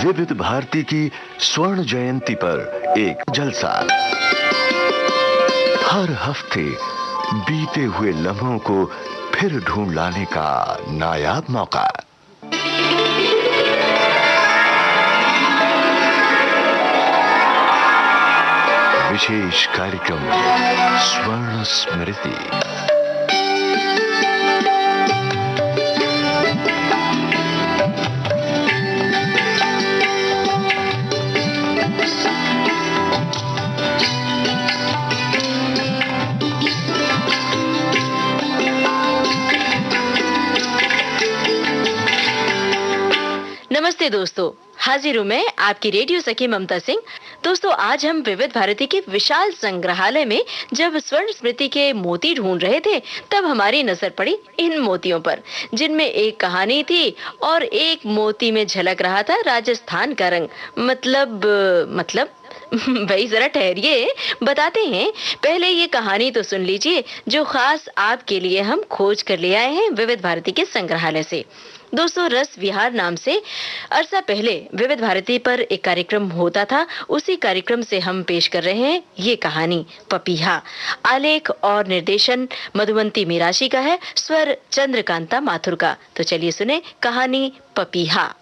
विविध भारती की स्वर्ण जयंती पर एक जलसा। हर हफ्ते बीते हुए लम्हों को फिर ढूंढ लाने का नायाब मौका। विशेष कार्यक्रम स्वर्ण स्मृति। नमस्ते दोस्तों, हाजिर हूँ मैं आपकी रेडियो सखी ममता सिंह। दोस्तों, आज हम विविध भारती के विशाल संग्रहालय में जब स्वर्ण स्मृति के मोती ढूंढ रहे थे, तब हमारी नजर पड़ी इन मोतियों पर, जिनमें एक कहानी थी और एक मोती में झलक रहा था राजस्थान का रंग। मतलब भाई जरा ठहरिए, बताते हैं। पहले ये कहानी तो सुन लीजिए, जो खास आपके लिए हम खोज कर ले आए हैं विविध भारती के संग्रहालय से। दोस्तों, रस विहार नाम से अरसा पहले विविध भारती पर एक कार्यक्रम होता था। उसी कार्यक्रम से हम पेश कर रहे हैं ये कहानी पपीहा। आलेख और निर्देशन मधुवंती मीराशी का है, स्वर चंद्रकांता माथुर का। तो चलिए सुने कहानी पपीहा।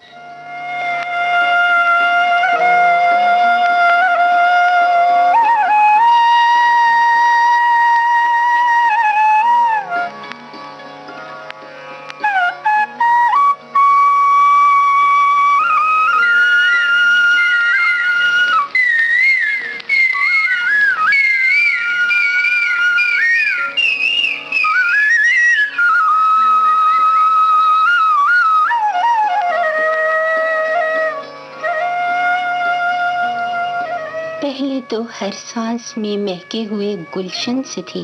पहले तो हर सांस में महके हुए गुलशन से थी,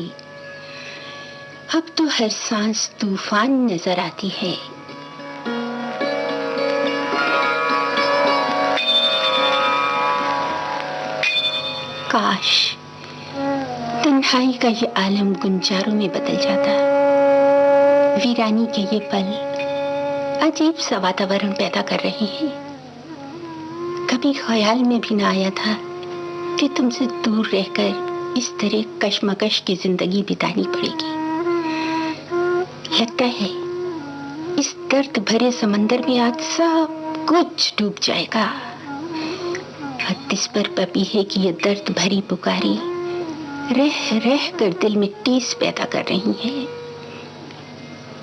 अब तो हर सांस तूफान नजर आती है। काश तन्हाई का ये आलम गुंजारों में बदल जाता। वीरानी के ये पल अजीब सा वातावरण पैदा कर रहे हैं। कभी ख्याल में भी ना आया था कि तुमसे दूर रहकर इस तरह कशमकश की जिंदगी बितानी पड़ेगी। लगता है इस दर्द भरे समंदर में आज सब कुछ डूब जाएगा। हद इस पर पपीहे की ये दर्द भरी पुकारी रह रह कर दिल में टीस पैदा कर रही है।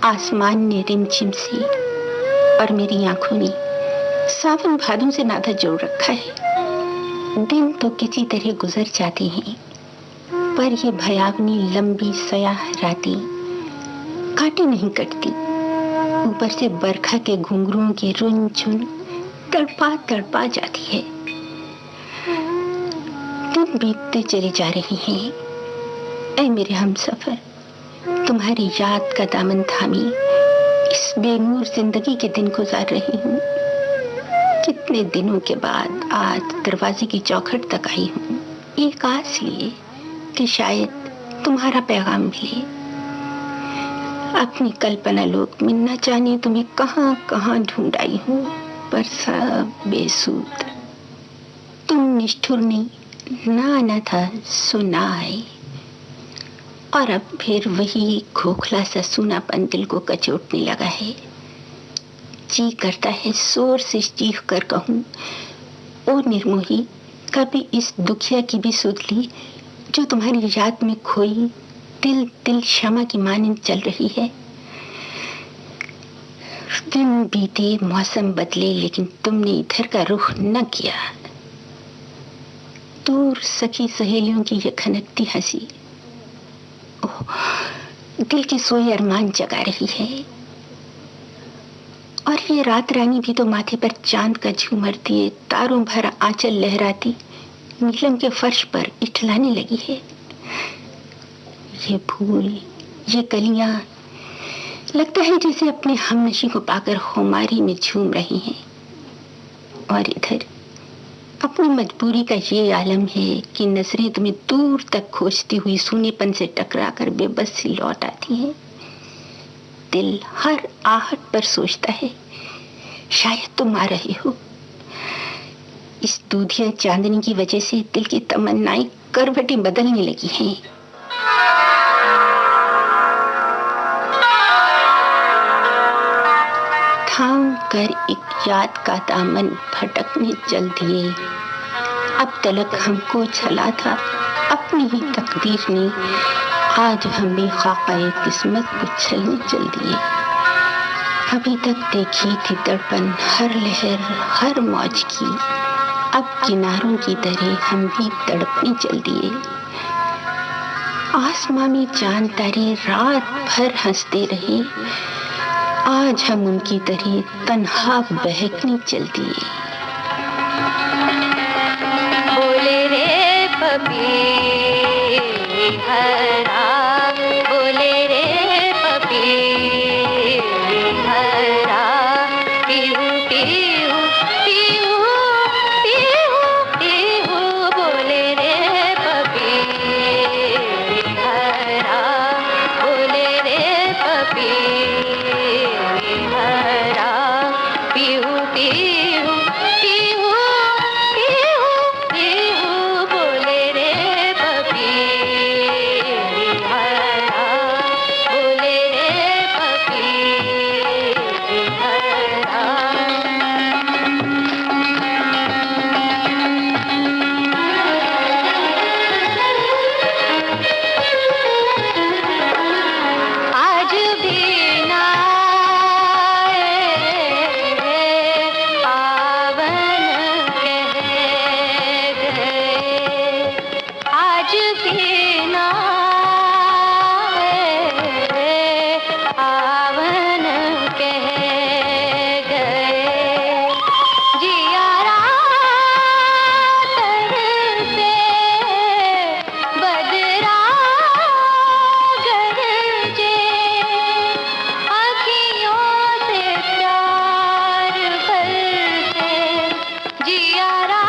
आसमान ने रिमझिम सी और मेरी आंखों ने सावन भादों से नाता जोड़ रखा है। दिन तो किसी तरह गुजर जाते हैं, पर ये भयावनी लंबी सयाह रातें काटे नहीं कटती। ऊपर से बरखा के घुंघरुओं की रुन झुन तड़पा तड़पा जाती है। दिन बीतते चले जा रहे हैं। ऐ मेरे हमसफर, तुम्हारी याद का दामन थामी इस बेनूर जिंदगी के दिन गुजार रही हूँ। कितने दिनों के बाद आज दरवाजे की चौखट तक आई हूँ, एक आस लिए कि शायद तुम्हारा पैगाम मिले। अपनी कल्पना लोक में न जाने तुम्हें कहाँ कहाँ ढूंढ आई हूँ, पर सब बेसूद। तुम निष्ठुर नहीं, ना आना था सो ना आए, और अब फिर वही खोखला सा सूनापन दिल को कचोटने लगा है। जी करता है जोर से चीख कर कहूं, ओ निर्मोही, कभी इस दुखिया की भी सुध ली जो तुम्हारी याद में खोई दिल दिल क्षमा की मानिंद चल रही है। दिन बीते, मौसम बदले, लेकिन तुमने इधर का रुख न किया। दूर सखी सहेलियों की ये खनकती हंसी दिल के सोए अरमान जगा रही है। और ये रात रानी भी तो माथे पर चांद का झूमर दिए तारों भरा आंचल लहराती नीलम के फर्श पर इठलाने लगी है। ये फूल, ये कलियां, लगता है जैसे अपने हमनशी को पाकर खुमारी में झूम रही हैं। और इधर अपनी मजबूरी का ये आलम है कि नजरें तुम्हें दूर तक खोजती हुई सूनेपन से टकराकर बेबस सी लौट आती हैं। दिल हर आहट पर सोचता है शायद तुम आ रहे हो, इस दूधिया चांदनी की वजह से दिल की तमन्नाएं करवटें बदलने लगी हैं। थाम कर एक याद का दामन भटकने चल दिए। अब तलक हमको छला था अपनी ही तकदीर ने, आज हमें खाकाए किस्मत को छलने चल दिए। अभी तक देखी थी दर्पण हर लहर हर मौज की, अब किनारों की तरह हम भी तड़पने चल दिए। आसमां में चांद तारे रात भर हंसते रहे, आज हम उनकी तरह तन्हा बहकने चल दिए। बोले रे पपी हरा, बोले रे पपी हरा, पीहू पीहू पीहू पीहू पीहू, बोले रे पपी हरा, बोले रे पपी हरा, पीहू पीहू पीहू पीहू पीहू, बोले रे पपी हरा, बोले रे पपी हरा। आज भी ना पावन कह गए, आज भी ना पावन कह गए, जियारा तरसे बदरा गरजे, आँखियों से प्यार बरसे, जियारा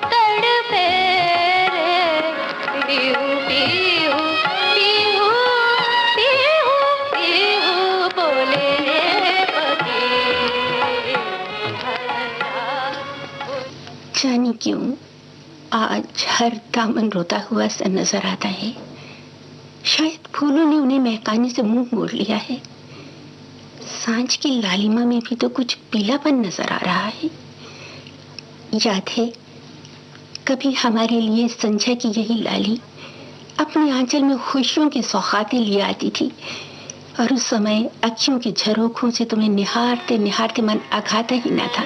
तड़पे रे, पीहू पीहू पीहू पीहू पीहू, बोले रे पपी हरा। जाने क्यों आज हर दामन रोता हुआ सा नजर आता है। शायद फूलों ने उन्हें महकाने से मुंह मोड़ लिया है। सांझ की लालिमा में भी तो कुछ पीलापन नजर आ रहा है। याद है कभी हमारे लिए संध्या की यही लाली अपने आंचल में खुशियों की सौगातें लिए आती थी, और उस समय अखियों के झरोखों से तुम्हें निहारते निहारते मन अघाता ही न था।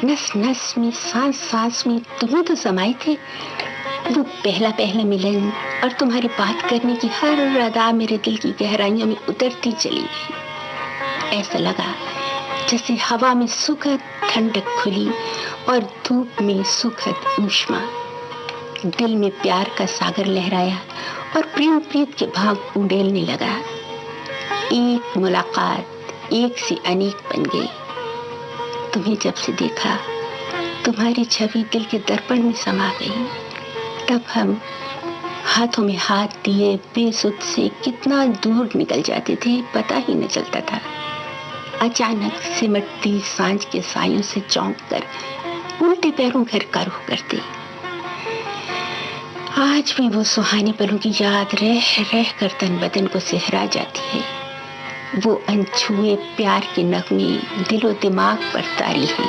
नस नस में सांस सांस में तुम्हें तो समाये थे। वो पहला पहला मिलन और तुम्हारी बात करने की हर अदा मेरे दिल की गहराइयों में उतरती चली गई। ऐसा लगा जैसे हवा में सुखद ठंडक खुली और धूप में सुखद ऊष्मा। दिल में प्यार का सागर लहराया और प्रेम प्रीत के भाव उड़ेलने लगा। एक मुलाकात एक से अनेक बन गई। तुम्हें जब से देखा तुम्हारी छवि दिल के दर्पण में समा गई। तब हम हाथों में हाथ दिए बेसुध से कितना दूर निकल जाते थे, पता ही न चलता था। अचानक सिमटती सांझ के सायों से चौंक कर उल्टे पैरों घर का रुख करते। आज भी वो सुहाने पलों की याद रह रह कर तन बदन को सिहरा जाती है। वो अनछुए प्यार के नगमे दिलो दिमाग पर तारी है।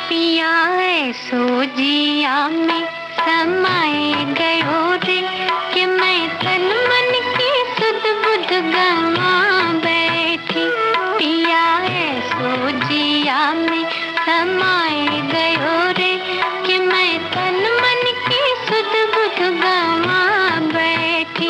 पिया ऐसो जिया में समाए गयो रे, कि मैं तन मन की सुध बुध गवा बैठी। पिया ऐसो जिया में समाए गयो रे, कि मैं तन मन की सुध बुध गवा बैठी।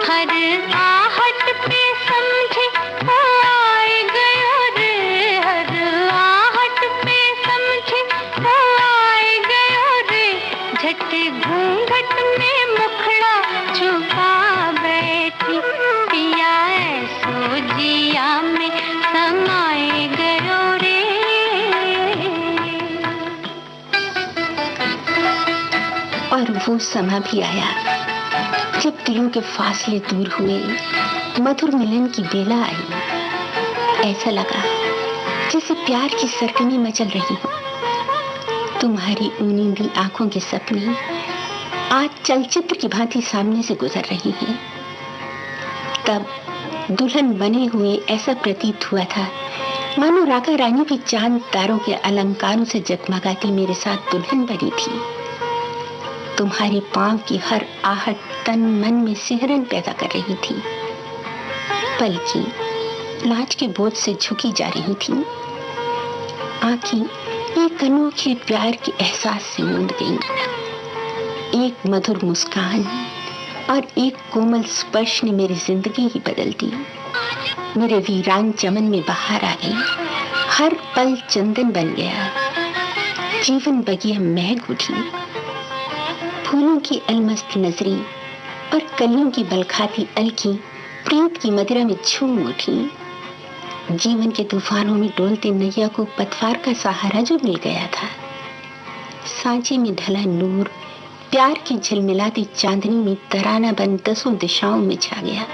हर आहट पे समझे वो आए गयो रे, हर आहट पे समझे वो आए गयो रे। झट घूंघट में मुखड़ा छुपा बैठी। पिया और वो समय भी आया जब दिलों के फासले दूर हुए, मधुर मिलन की बेला आई। ऐसा लगा जैसे प्यार की सरगमी मचल रही हो। तुम्हारी ऊनींदी आंखों के सपने आज चलचित्र की भांति सामने से गुजर रही हैं। तब दुल्हन बने हुए ऐसा प्रतीत हुआ था मानो राधा रानी भी चांद तारों के अलंकारों से जगमगाती मेरे साथ दुल्हन बनी थी। तुम्हारे पांव की हर आहट तन मन में सिहरन पैदा कर रही थी। पलकें लाज के बोझ से झुकी जा रही थी। आंखें एक अनोखे प्यार के एहसास से मूंद गईं। एक मधुर मुस्कान और एक कोमल स्पर्श ने मेरी जिंदगी ही बदल दी। मेरे वीरान चमन में बहार आ गई। हर पल चंदन बन गया। जीवन बगिया महक उठी। फूलों की अलमस्त नजरें और कलियों की बलखाती अलकी प्रीत की मदिरा में झूम उठी। जीवन के तूफानों में डोलते नैया को पतवार का सहारा जो मिल गया था। सांचे में ढला नूर प्यार की झिलमिलाती चांदनी में तराना बन दसों दिशाओं में छा गया।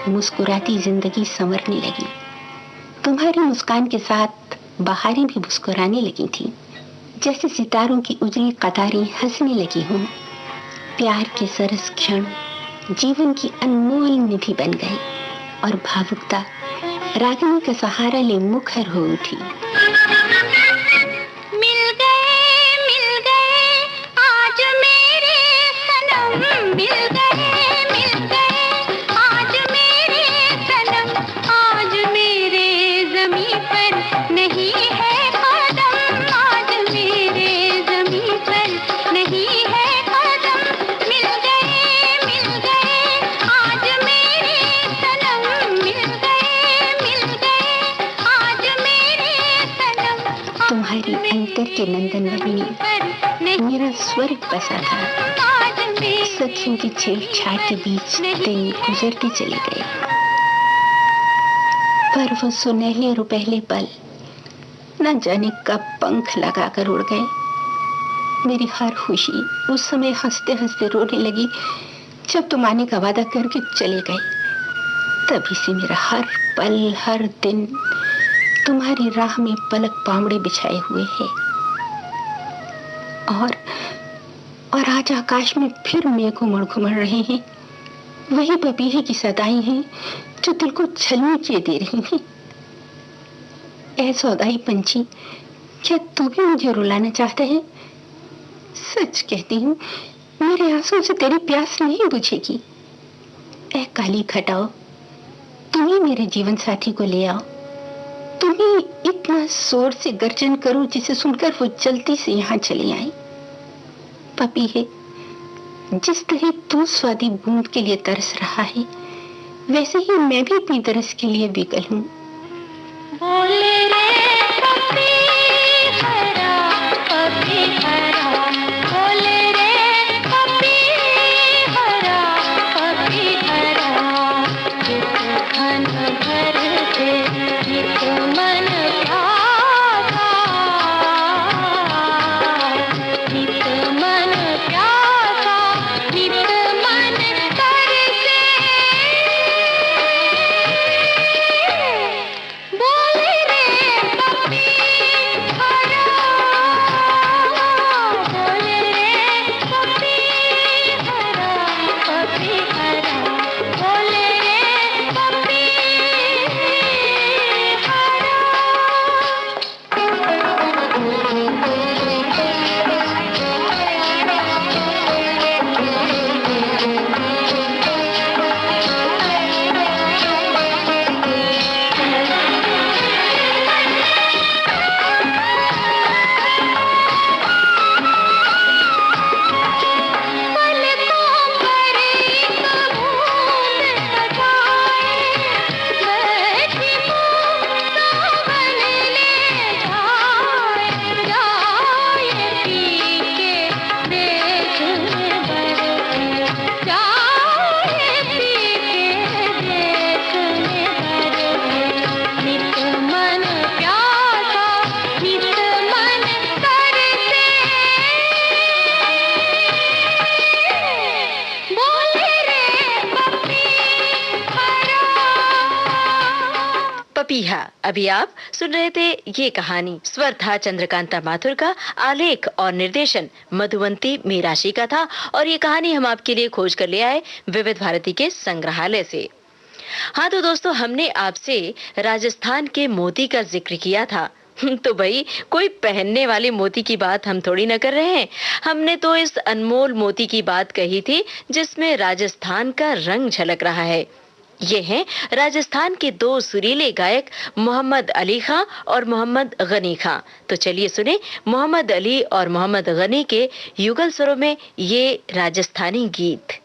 मुस्कुराती जिंदगी संवरने लगी। तुम्हारी मुस्कान के साथ बहारें भी मुस्कुराने लगी थी, जैसे सितारों की उजली कतारें हंसने लगी हों। प्यार के सरस क्षण जीवन की अनमोल निधि बन गए और भावुकता रागिनी का सहारा ले मुखर हो उठी। मिल गए आज मेरे सनम, मिल गए आज मेरे सनम। आज मेरे ज़मीं पर नहीं है कदम, आज मेरे ज़मीं पर नहीं है कदम। मिल गए आज मेरे सनम, मिल गए आज मेरे सनम। तुम्हारी अंतर के नंदनवन में मेरा स्वर्ग बसा था। सखियों की छेड़छाड़ के बीच दिन गुजरते चले गए, पर वो सुनहले रुपहले पल न जाने कब पंख लगाकर उड़ गए। मेरी हर खुशी उस समय हंसते हंसते रोने लगी जब तुम आने का वादा करके चले गए। तभी से मेरा हर पल हर दिन तुम्हारी राह में पलक पामड़े बिछाए हुए है। और आज आकाश में फिर मेघ घुमड़ रहे हैं। वही पपीहे की सदाई हैं जो दिल को छलनी किए दे रही हैं। ऐ सौदाई पंछी, क्या तू भी मुझे रुलाना चाहता है? सच कहती हूँ, मेरे आंसू से तेरी प्यास नहीं बुझेगी। ऐ काली खटाओ, तुम ही मेरे जीवन साथी को ले आओ। तुम ही इतना जोर से गर्जन करो जिसे सुनकर वो जल्दी से यहाँ चली आई। पपीहे, जिस तरह तू स्वादी बूंद के लिए तरस रहा है, वैसे ही मैं भी अपनी तरस के लिए विकल हूँ। बोले रे पपी हरा, बोले रे पपी हरा, जित घन भर दे जित मन प्यासा, जित मन प्यासा, जित मन तरसे। पपीहा। अभी आप सुन रहे थे ये कहानी। स्वर था चंद्रकांता माथुर का, आलेख और निर्देशन मधुवंती मीराशी का था और ये कहानी हम आपके लिए खोज कर ले आए विविध भारती के संग्रहालय से। हाँ तो दोस्तों, हमने आपसे राजस्थान के मोती का जिक्र किया था। तो भाई कोई पहनने वाले मोती की बात हम थोड़ी न कर रहे हैं। हमने तो इस अनमोल मोती की बात कही थी जिसमें राजस्थान का रंग झलक रहा है। ये हैं राजस्थान के दो सुरीले गायक मोहम्मद अली खां और मोहम्मद गनी खां। तो चलिए सुने मोहम्मद अली और मोहम्मद गनी के युगल स्वरों में ये राजस्थानी गीत।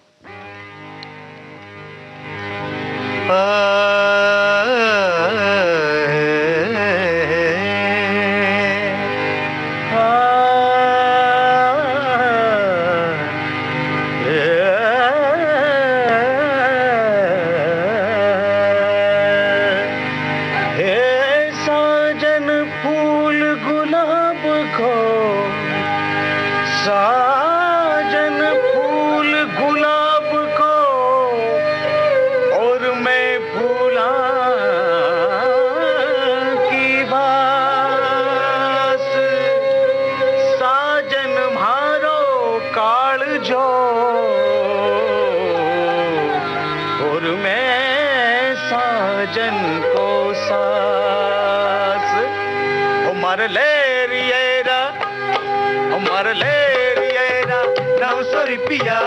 रुपया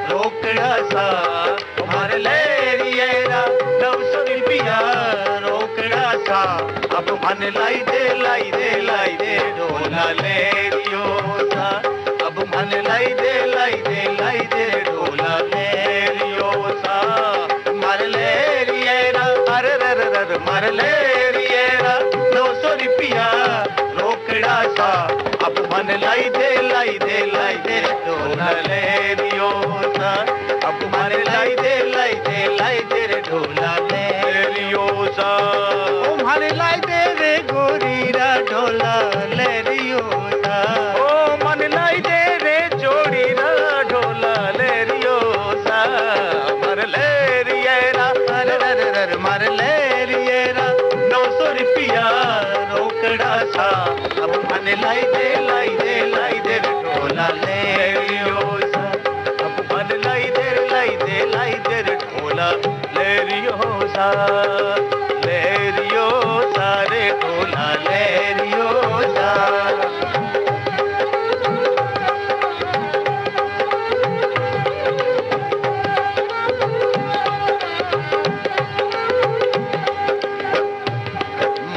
रोकड़ा सा हमारे ले रिएरा 900 रुपया रोकड़ा सा अब मन लाई दे ढोला ले रियो सा अब मन लाई दे ढोला ले रियो सा मार ले रिएरा अरे रर मार ले रिएरा 900 रुपया रोकड़ा सा अब मन लाई दे ढोला ले रियो सा अब मन लाई दे रे ढोला ले रियो सा ओ मन लाई दे रे गोरीरा ढोला ले रियो सा ओ मन लाई दे रे जोड़ीरा ढोला ले रियो सा मर ले रिएरा अरे मर ले रिएरा 900 रुपया रोकड़ा सा अब मन लाई दे रे ढोला ले रियो सा अब मन लाई दे रे ढोला ले रियो सा रे ढोला ले रियो सा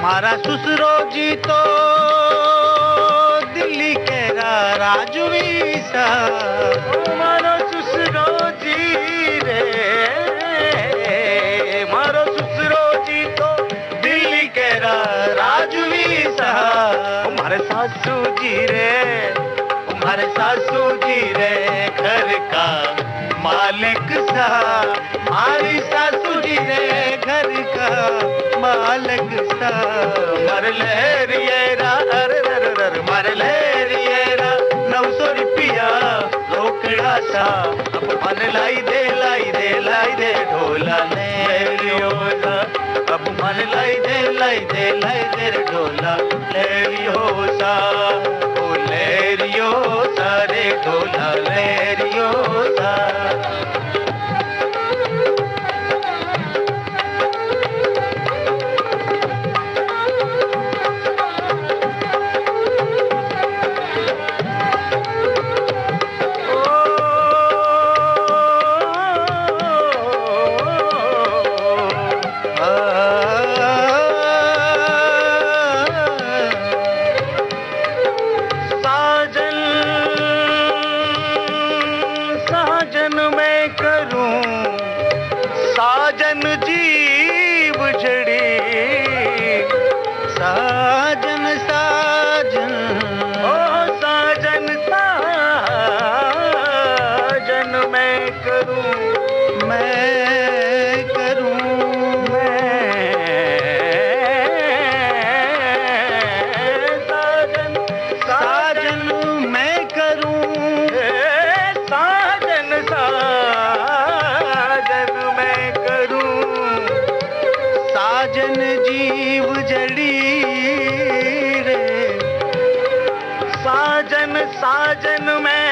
मारा ससुरो जी तो दिल्ली के राजवी सा मारो ससुरो जी रे मारो ससुरो जी तो दिल्ली के राजवी सा हमारे सासू जी रे घर का मालिक सा हमारी सासू जी रे घर का मालिक सा मर ले रिएरा अरे मर ले रिएरा 900 रुपया रोकड़ा सा अब मन लाई दे ढोला ले रियो सा अब मन लाई दे ढोला ले रियो सा ओ ले रियो सा रे ढोला ले रियो सा साजन जड़ी रे, साजन साजन मैं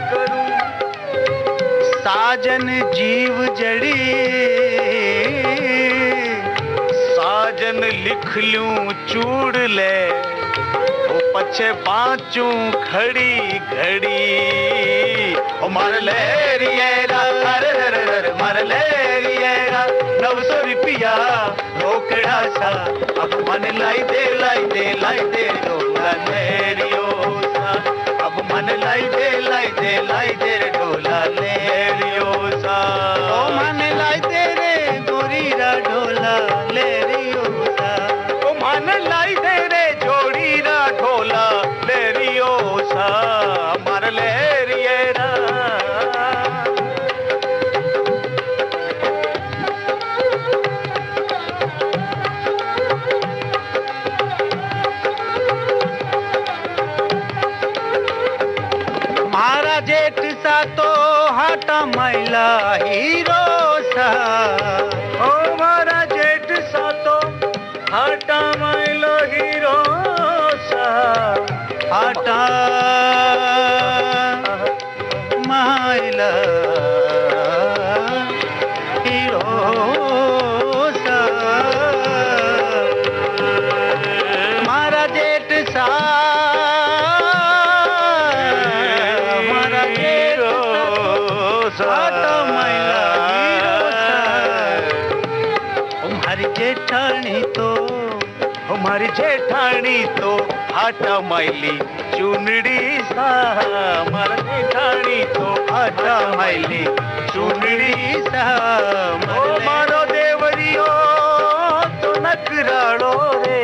करूं, साजन जीव जड़ी, साजन लिख लूं चूड़ ले, वो पछे बाँचूं खड़ी घड़ी। ओ मार लेरिएरा, अरे अरे अरे मार लेरिएरा, 900 रुपया रोकड़ा सा, अब मन लाई दे लाई दे लाई दे डोला लेरियो सा, अब मन लाई दे लाई दे लाई दे डोला लेरियो सा। ओ मन लाई दे रे गोरीरा डोला लेरियो सा, ओ मन लाई दे रे जोड़ीरा ढोला लेरियो सा, मार लेरिएरा। मारा जेठ सा तो हटा मैला हीरो सा, ओ मारा जेठ सा तो हटा मैला हीरो सा, हटा मैला हीरो सा, मारा जेठ सा, मारा जेठ सा हटा मैला हीरो सा। हमारी जेठानी तो, हमारी जेठानी तो हटा मैली चुनड़ी सा, हमारा जेठानी तो हटा मैली चुनड़ी सा। ओ मारो देवरियो तो नकराड़ो रे,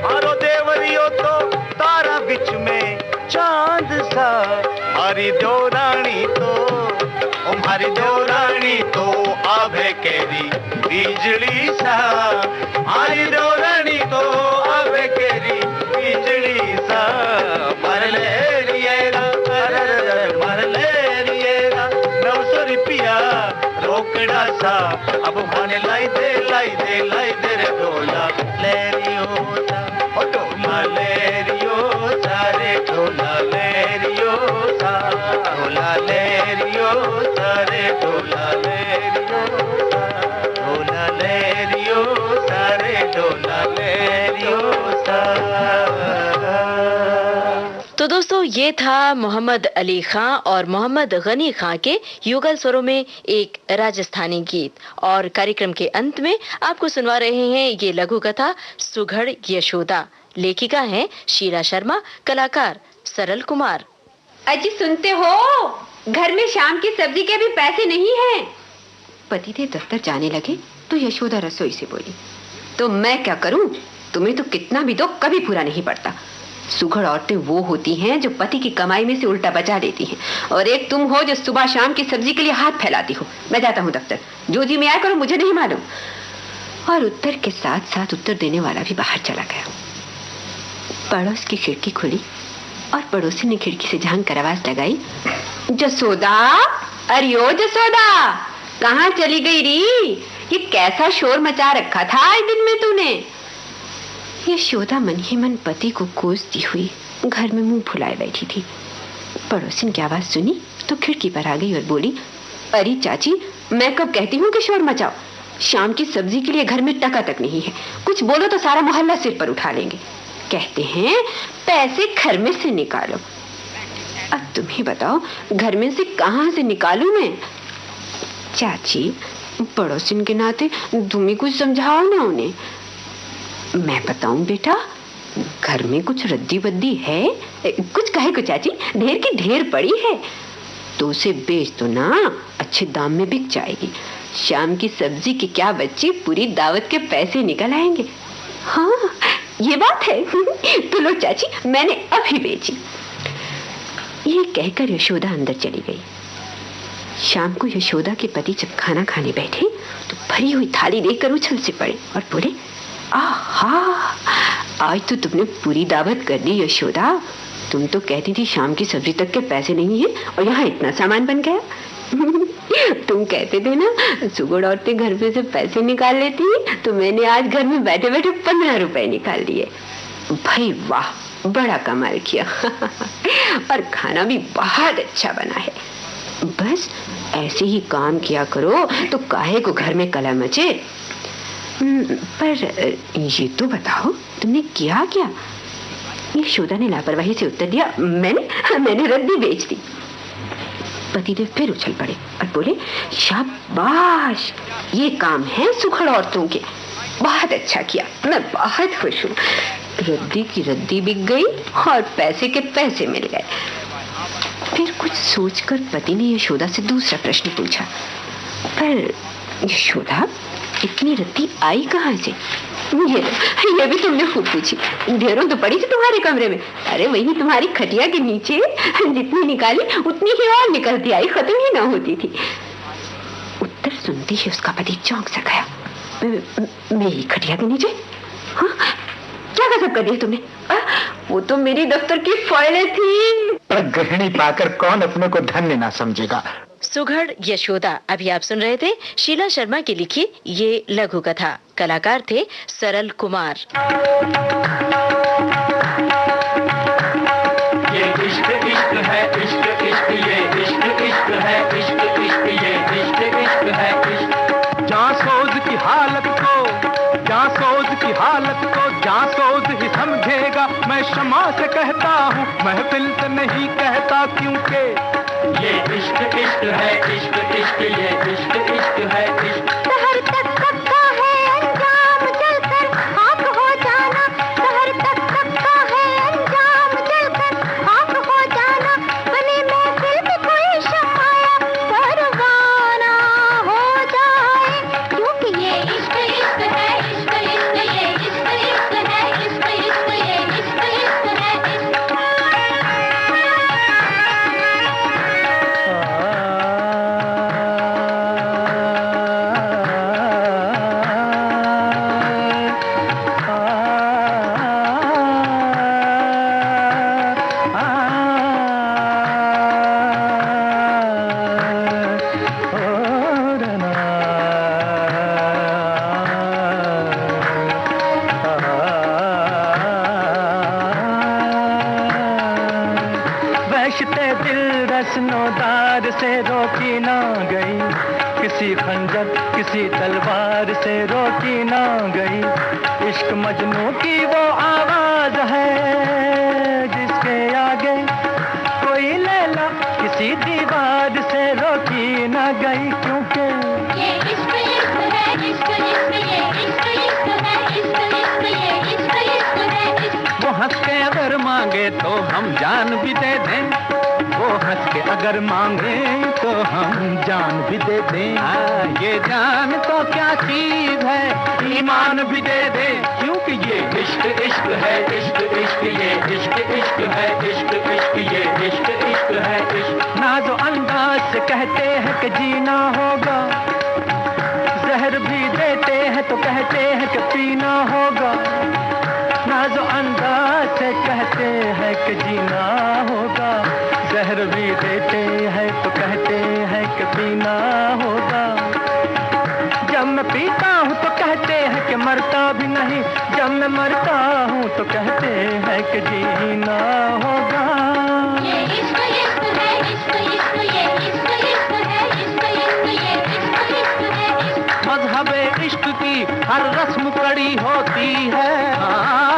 मारो देवरियो तो तारा बिच में चांद सा, हमारी देवरानी तो, हमारी देवरानी तो आभे केरी बिजली सा, हमारी देवरानी तो आभे केरी बिजली सा। मार लेरिएरा, मार लेरिएरा, 900 रुपया रोकड़ा सा, अब मन लाई दे लाई दे लाई दे रे डोला लेरियो सा, ओ डोला लेरियो सा रे डोला लेरियो सा, डोला लेरियो सा रे डोला लेरियो सा, डोला लेरियो सा रे डोला लेरियो सा। तो दोस्तों ये था मोहम्मद अली खां और मोहम्मद गनी खां के युगल स्वरों में एक राजस्थानी गीत। और कार्यक्रम के अंत में आपको सुनवा रहे हैं ये लघु कथा सुघड़ यशोदा। लेखिका हैं शीला शर्मा, कलाकार सरल कुमार। अजी सुनते हो, घर में शाम की सब्जी के भी पैसे नहीं हैं। पतिदेव दफ्तर जाने लगे तो यशोदा रसोई से बोली, तो मैं क्या करूं, तुम्हें तो कितना भी दो कभी पूरा नहीं पड़ता। सुघड़ औरतें वो होती हैं जो पति की कमाई में से उल्टा बचा देती हैं, और एक तुम हो जो सुबह शाम की सब्जी के लिए हाथ फैलाती हो। मैं जाता हूँ दफ्तर, जो जी में आया करो, मुझे नहीं मालूम। और उत्तर के साथ साथ उत्तर देने वाला भी बाहर चला गया। पड़ोस की खिड़की खुली और पड़ोसी ने खिड़की से झांक कर आवाज लगाई, जसोदा, अरे ओ जसोदा, कहाँ चली गई री? ये कैसा शोर मचा रखा था आज दिन में तूने? यशोदा मन ही मन पति को कोसती हुई घर में मुंह फुलाए बैठी थी। पड़ोसिन की आवाज सुनी तो खिड़की पर आ गई और बोली, अरे चाची, मैं कब कहती हूँ कि शोर मचाओ? शाम की सब्जी के लिए घर में टका तक नहीं है, कुछ बोलो तो सारा मोहल्ला सिर पर उठा लेंगे। कहते हैं पैसे घर में से निकालो। अब तुम ही बताओ, घर में से कहां से निकालूं मैं? चाची, पड़ोसिन के नाते तुम ही कुछ समझाओ ना उन्हें। मैं बताऊं बेटा, घर में कुछ रद्दी बद्दी है, कुछ कहे को चाची, ढेर की ढेर पड़ी है, तो उसे बेच दो ना, अच्छे दाम में बिक जाएगी। शाम की सब्जी की क्या बच्ची, पूरी दावत के पैसे निकल आएंगे। हाँ, ये बात है। तो लो चाची, मैंने अभी बेची। ये कहकर यशोदा अंदर चली गई। शाम को यशोदा के पति जब खाना खाने बैठे तो भरी हुई थाली देखकर उछल से पड़े और बोले, आहा, आज तो तुमने पूरी दावत कर दी यशोदा। तुम तो कहती थी शाम की सब्जी तक के पैसे नहीं है और यहाँ इतना सामान बन गया। तुम कहते थे ना सुगड़ औरतें घर पे से पैसे निकाल लेती हैं, तो मैंने आज घर में बैठे बैठे 15 रुपए निकाल लिए। भाई वाह, बड़ा कमाल किया। और खाना भी बहुत अच्छा बना है। बस ऐसे ही काम किया करो तो काहे को घर में कलह मचे। पर ये तो बताओ तुमने किया क्या? यशोदा ने लापरवाही से उत्तर दिया, मैंने रद्दी बेच दी। पतिदेव फिर उछल पड़े और बोले, शाबाश, ये काम है सुखड़ औरतों के। बहुत अच्छा किया, मैं बहुत खुश हूँ। रद्दी की रद्दी बिक गई और पैसे के पैसे मिल गए। फिर कुछ सोचकर पति ने यशोदा से दूसरा प्रश्न पूछा, पर यशोदा इतनी रद्दी आई कहाँ से? ये भी तुमने खूब पूछी। ढेरों तो पड़ी थी तुम्हारे कमरे में। अरे वही तुम्हारी खटिया के नीचे जितनी निकाली उतनी ही और निकलती आई, खत्म ही ना होती थी। उत्तर सुनते ही उसका पति चौंक सा गया। मेरी खटिया के नीचे? हाँ, क्या गजब कर दिया तुमने? वो तो मेरी दफ्तर की फाइलें थी। पर गृहिणी पाकर कौन अपने को धन्य ना समझेगा। सुघड़ यशोदा अभी आप सुन रहे थे शीला शर्मा की लिखी ये लघु कथा। कलाकार थे सरल कुमार। ये इश्क इश्क है, इश्क इश्क ये इश्क इश्क है, इश्क इश्क ये इश्क इश्क है। जासूद की हालत को जासूद ही समझेगा। मैं शमा से कहता हूँ, महफिल से नहीं कहता, क्योंकि ये इश्क इश्क है, इश्क इश्क ये इश्क इश्क है। शहर तक कक्का है अंजाम जलकर खाक हो जाना। शहर तक कक्का है अंजाम जलकर खाक हो जाना। बने महफिल में कोई शमाया परवाना हो जाए, क्योंकि ये इश्क इश्क है, इश्क इश्क ये इश्क इश्क है, इश्क इश्क ये इश्क इश्क है। रसनोदार से रोकी ना गई, किसी खंजर किसी तलवार से रोकी ना गई। इश्क मजनू की वो आवाज है जिसके आगे कोई लैला किसी दीवार से रोकी ना गई, क्योंकि ये इश्क इश्क है, इश्क इश्क ये इश्क इश्क है, इश्क इश्क ये इश्क इश्क है। वो हंस के अगर मांगे तो हम जान भी दे दें, वो हंस के अगर मांगे तो हम जान भी दे दें। ये जान तो क्या चीज है, ईमान भी दे दे, क्योंकि ये इश्क इश्क है, इश्क इश्क ये इश्क इश्क है, इश्क इश्क ये इश्क इश्क है। नाज़ो अंदाज से कहते हैं कि जीना होगा, जहर भी देते हैं तो कहते हैं कि पीना होगा। नाज़ो अंदाज से कहते हैं कि जीना होगा, जहर भी देते हैं तो कहते हैं कि पीना होगा। जब मैं पीता हूँ तो कहते हैं कि मरता भी नहीं, जब मैं मरता हूँ तो कहते हैं कि जीना होगा। ये इश्क इश्क है, इश्क इश्क ये इश्क इश्क है, इश्क इश्क ये इश्क इश्क है। मज़हबे इश्क की हर रस्म कड़ी होती है,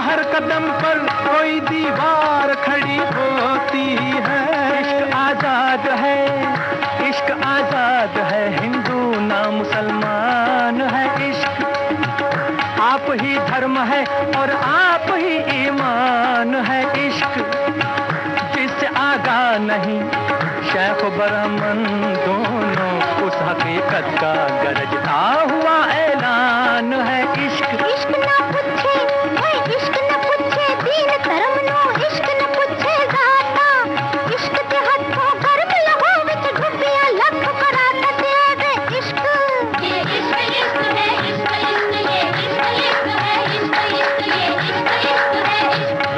हर कदम पर कोई दीवार खड़ी होती है। इश्क आजाद है, इश्क आजाद है, हिंदू ना मुसलमान है। इश्क आप ही धर्म है और आप ही ईमान है। इश्क जिससे आगा नहीं शेख बरमन दोनों, उस हकीकत का गरजता हुआ ऐलान है। इश्क इश्क ना पूछे ओए, इश्क ना पूछे दीन धर्म नो, इश्क ना पूछे जाता। इश्क ते हथों गर्म लहो विच डुबिया लख कराता देवे। इश्क ये इश्क इश्क है, इश्क इश्क ये इश्क इश्क है, इश्क इश्क ये इश्क इश्क है।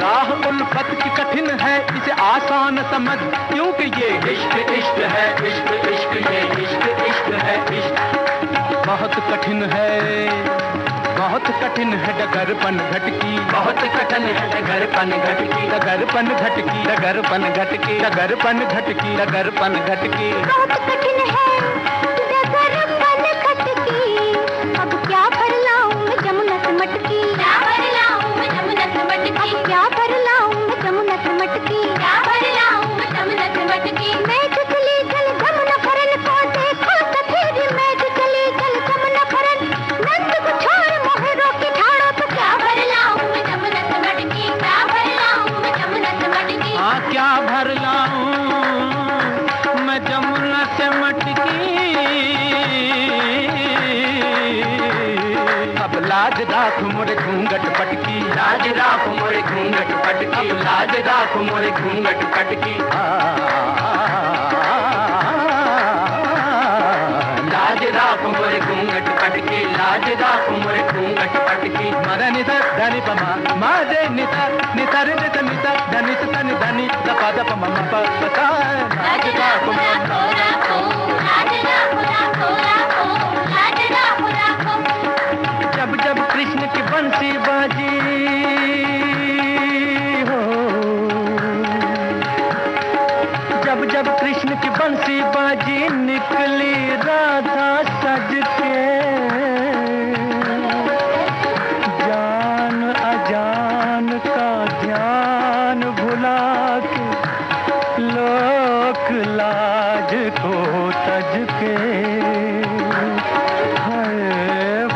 राह उल्फत की कठिन है, इसे आसान न समझ, क्योंकि ये इश्क इश्क है, इश्क इश्क ये इश्क इश्क है, इश्क बहुत कठिन है, बहुत कठिन है डगरपन घटकी, बहुत कठिन है डगरपन घटकी, डगरपन घटकी, डगरपन घटकी, डगरपन घटकी, डगरपन घटकी। बहुत कठिन है डगरपन घटकी, अब क्या भर लाऊं मैं जमुना से मटकी, क्या भर लाऊं मैं जमुना से मटकी, अब क्या भर लाऊं मैं जमुना से मटकी, क्या भर लाऊं मैं जमुना से मटकी। मैं जो चली जल जमुना फरन को देखो तो फिर मैं जो चली जल जमुना फरन, नंद को छोड़ मोहरों की ठाड़ो तो क्या भर लाऊं मैं जमुना से मटकी, क्या भर लाऊं मैं जमुना से मटकी। हाँ क्या भर लाऊं मैं जमुना से मटकी, अब लाज राख मोरे घूंघट पटकी, लाज राख मोरे घूंघट पटकी, अब लाज राख मोरे घूंघट पटकी। लाज राख मोरे घूंघट पटकी, लाज राख मोरे घूंघट पटकी। मर निधर धनि पमा माजे निधर निधर नित नित धनि तनि धनि दपा दप मम प पता। लाज राख मोरे जब जब कृष्ण की बंसी बाजी हो, जब जब कृष्ण की बंसी बाजी निकली राधा सज के, जान अजान का ध्यान भुला के, लोक लाज को तज के,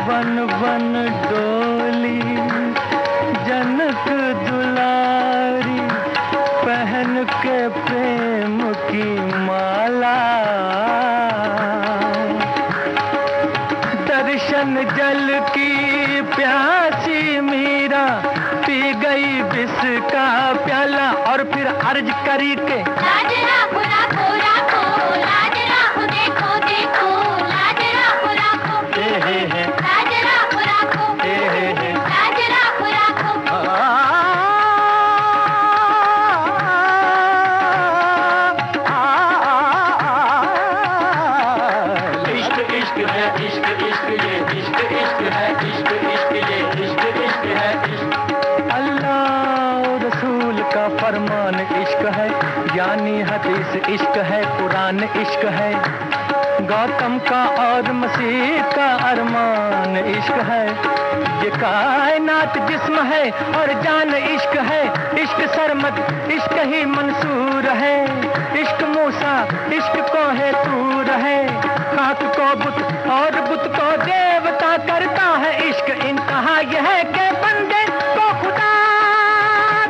बन बन डोली जनक दुलारी, पहन के प्रेम की माला, दर्शन जल की प्यासी मीरा, पी गई विष का प्याला और फिर अर्ज करी के लाज राखो राखो राखो, लाज राखो देखो देखो, लाज राखो राखो, लाज राखो राखो, लाज राखो राखो। इश्क इश्क है, इश्क इश्क ये इश्क इश्क है, इश्क इश्क ये इश्क इश्क है, इश्क। अल्लाह रसूल का फरमान इश्क है, यानी हदीस इश्क है, कुरान इश्क है, गौतम का और मसीह का अरमान इश्क है, ये कायनात जिस्म है और जान इश्क है, इश्क सरमद इश्क ही मंसूर है, इश्क मूसा इश्क को है तूर है, खाक को बुत और बुत को देवता करता है इश्क, इंतहा यह है कि बंदे को खुदा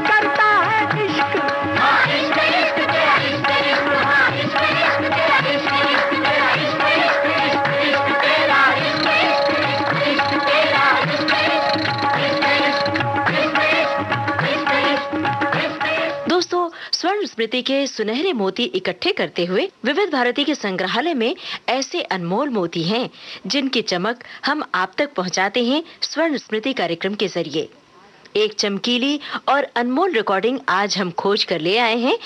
करता है इश्क। हाँ इश्क इश्क तेरा इश्क इश्क, हाँ इश्क इश्क तेरा इश्क इश्क तेरा इश्क इश्क इश्क इश्क तेरा इश्क इश्क इश्क इश्क तेरा इश्क इश्क इश्क इश्क। दोस्तों, स्वर्ण स्मृति के सुनहरे मोती इकट्ठे करते हुए विविध भारती के संग्रहालय में ऐसे अनमोल मोती हैं जिनकी चमक हम आप तक पहुंचाते हैं स्वर्ण स्मृति कार्यक्रम के जरिए। एक चमकीली और अनमोल रिकॉर्डिंग आज हम खोज कर ले आए हैं,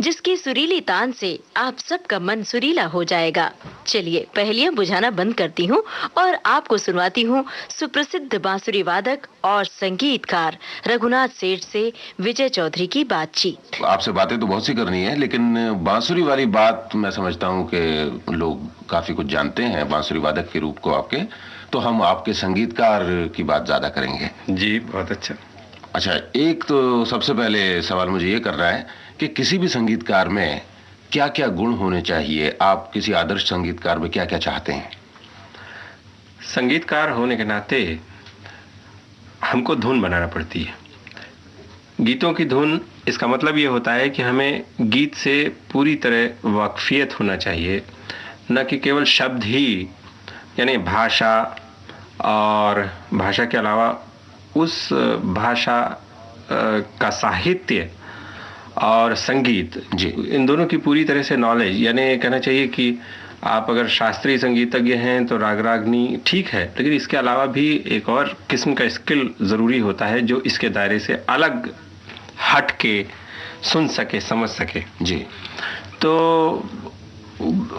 जिसकी सुरीली तान से आप सबका मन सुरीला हो जाएगा। चलिए पहेलियां बुझाना बंद करती हूं और आपको सुनवाती हूं सुप्रसिद्ध बांसुरी वादक और संगीतकार रघुनाथ सेठ से विजय चौधरी की बातचीत। आपसे बातें तो बहुत सी करनी है, लेकिन बांसुरी वाली बात मैं समझता हूं कि लोग काफी कुछ जानते हैं बांसुरी वादक के रूप को आपके, तो हम आपके संगीतकार की बात ज्यादा करेंगे। जी बहुत अच्छा। अच्छा, एक तो सबसे पहले सवाल मुझे ये करना है कि किसी भी संगीतकार में क्या क्या गुण होने चाहिए? आप किसी आदर्श संगीतकार में क्या क्या चाहते हैं? संगीतकार होने के नाते हमको धुन बनाना पड़ती है, गीतों की धुन। इसका मतलब ये होता है कि हमें गीत से पूरी तरह वाकफियत होना चाहिए, न कि केवल शब्द ही, यानी भाषा और भाषा के अलावा उस भाषा का साहित्य और संगीत जी, इन दोनों की पूरी तरह से नॉलेज, यानी कहना चाहिए कि आप अगर शास्त्रीय संगीतज्ञ हैं तो राग रागनी ठीक है, लेकिन इसके अलावा भी एक और किस्म का स्किल ज़रूरी होता है जो इसके दायरे से अलग हट के सुन सके, समझ सके जी, तो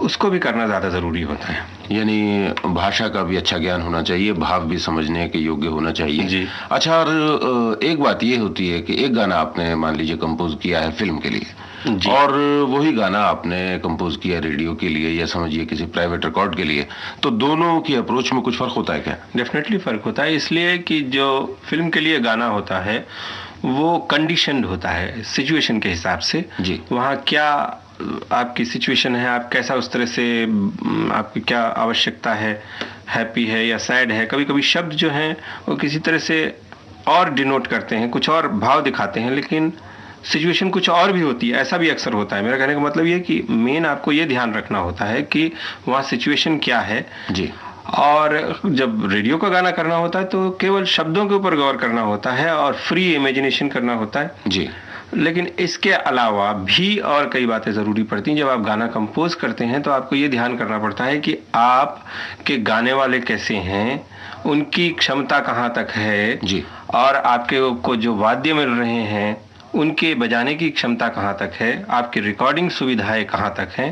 उसको भी करना ज़्यादा ज़रूरी होता है। यानी भाषा का भी अच्छा ज्ञान होना चाहिए, भाव भी समझने के योग्य होना चाहिए जी। अच्छा, और एक बात ये होती है कि एक गाना आपने मान लीजिए कंपोज किया है फिल्म के लिए जी। और वही गाना आपने कंपोज किया रेडियो के लिए या समझिए किसी प्राइवेट रिकॉर्ड के लिए, तो दोनों की अप्रोच में कुछ फर्क होता है क्या? डेफिनेटली फ़र्क होता है, इसलिए कि जो फिल्म के लिए गाना होता है वो कंडीशनड होता है सिचुएशन के हिसाब से। जी। वहाँ क्या आपकी सिचुएशन है, आप कैसा उस तरह से, आपकी क्या आवश्यकता है, हैप्पी है या सैड है। कभी कभी शब्द जो हैं वो किसी तरह से और डिनोट करते हैं, कुछ और भाव दिखाते हैं, लेकिन सिचुएशन कुछ और भी होती है। ऐसा भी अक्सर होता है। मेरा कहने का मतलब ये कि मेन आपको ये ध्यान रखना होता है कि वहाँ सिचुएशन क्या है। जी। और जब रेडियो का गाना करना होता है तो केवल शब्दों के ऊपर गौर करना होता है और फ्री इमेजिनेशन करना होता है। जी। लेकिन इसके अलावा भी और कई बातें ज़रूरी पड़ती हैं। जब आप गाना कंपोज करते हैं तो आपको ये ध्यान करना पड़ता है कि आप के गाने वाले कैसे हैं, उनकी क्षमता कहाँ तक है जी। और आपके को जो वाद्य मिल रहे हैं उनके बजाने की क्षमता कहाँ तक है, आपकी रिकॉर्डिंग सुविधाएं कहाँ तक हैं,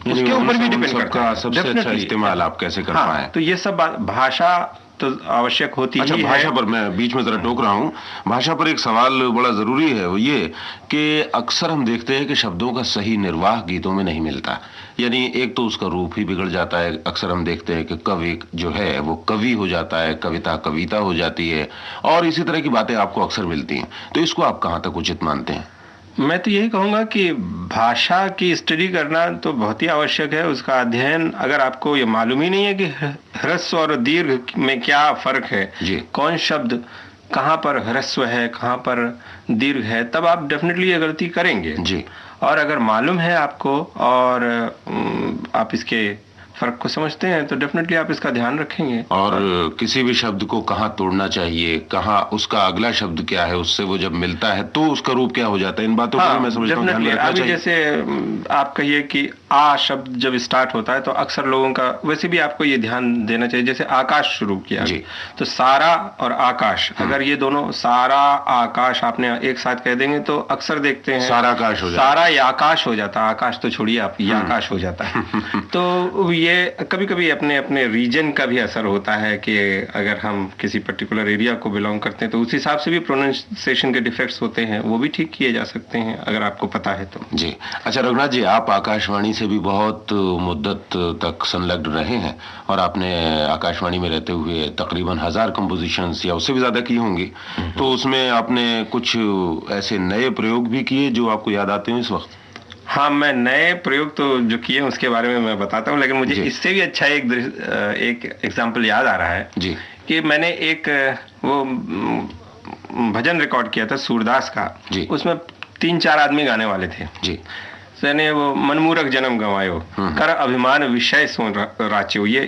उसके ऊपर भी डिपेंड करता है। सबसे अच्छा इस्तेमाल आप कैसे कर पाए। तो ये सब भाषा तो आवश्यक होती अच्छा, ही भाषा है। पर मैं बीच में जरा टोक रहा हूँ। भाषा पर एक सवाल बड़ा जरूरी है, वो ये कि अक्सर हम देखते हैं कि शब्दों का सही निर्वाह गीतों में नहीं मिलता। यानी एक तो उसका रूप ही बिगड़ जाता है। अक्सर हम देखते हैं कि कवि जो है वो कवि हो जाता है, कविता कविता हो जाती है, और इसी तरह की बातें आपको अक्सर मिलती हैं। तो इसको आप कहाँ तक उचित मानते हैं? मैं तो यही कहूँगा कि भाषा की स्टडी करना तो बहुत ही आवश्यक है। उसका अध्ययन, अगर आपको ये मालूम ही नहीं है कि ह्रस्व और दीर्घ में क्या फर्क है, जी। कौन शब्द कहाँ पर ह्रस्व है, कहाँ पर दीर्घ है, तब आप डेफिनेटली ये गलती करेंगे। जी। और अगर मालूम है आपको और आप इसके फर्क को समझते हैं तो डेफिनेटली आप इसका ध्यान रखेंगे। और किसी भी शब्द को कहाँ तोड़ना चाहिए, कहाँ उसका अगला शब्द क्या है, उससे वो जब मिलता है तो उसका रूप क्या हो जाता है, इन बातों को मैं समझता हूँ ध्यान रखना अभी चाहिए। जैसे आप कहिए कि आ शब्द जब स्टार्ट होता है तो अक्सर लोगों का, वैसे भी आपको ये ध्यान देना चाहिए। जैसे आकाश शुरू किया जी। तो सारा और आकाश, अगर ये दोनों सारा आकाश आपने एक साथ कह देंगे तो अक्सर देखते हैं सारा आकाश हो जाता है, सारा या आकाश हो जाता है। आकाश तो छोड़िए आप, ये आकाश हो जाता है। तो ये कभी कभी अपने अपने रीजन का भी असर होता है कि अगर हम किसी पर्टिकुलर एरिया को बिलोंग करते हैं तो उस हिसाब से भी प्रोनाउंसिएशन के डिफेक्ट्स होते हैं, वो भी ठीक किए जा सकते हैं अगर आपको पता है तो। जी। अच्छा रघुनाथ जी, आप आकाशवाणी से भी बहुत मुद्दत तक संलग्न रहे हैं और आपने आकाशवाणी में रहते हुए तकरीबन 1000 कंपोजिशंस या उससे भी ज्यादा की होंगी। तो उसमें आपने कुछ ऐसे नए प्रयोग भी किए जो आपको याद आते हैं इस वक्त? हाँ, मैं नए प्रयोग तो जो किए उसके बारे में मैं बताता हूँ, लेकिन मुझे इससे भी अच्छा एक एग्जाम्पल याद आ रहा है जी। कि मैंने एक वो भजन रिकॉर्ड किया था सूरदास का जी। उसमें 3-4 आदमी गाने वाले थे जी। सने वो मनमूरख जन्म गंवायो कर अभिमान विषय सो राच्यो, ये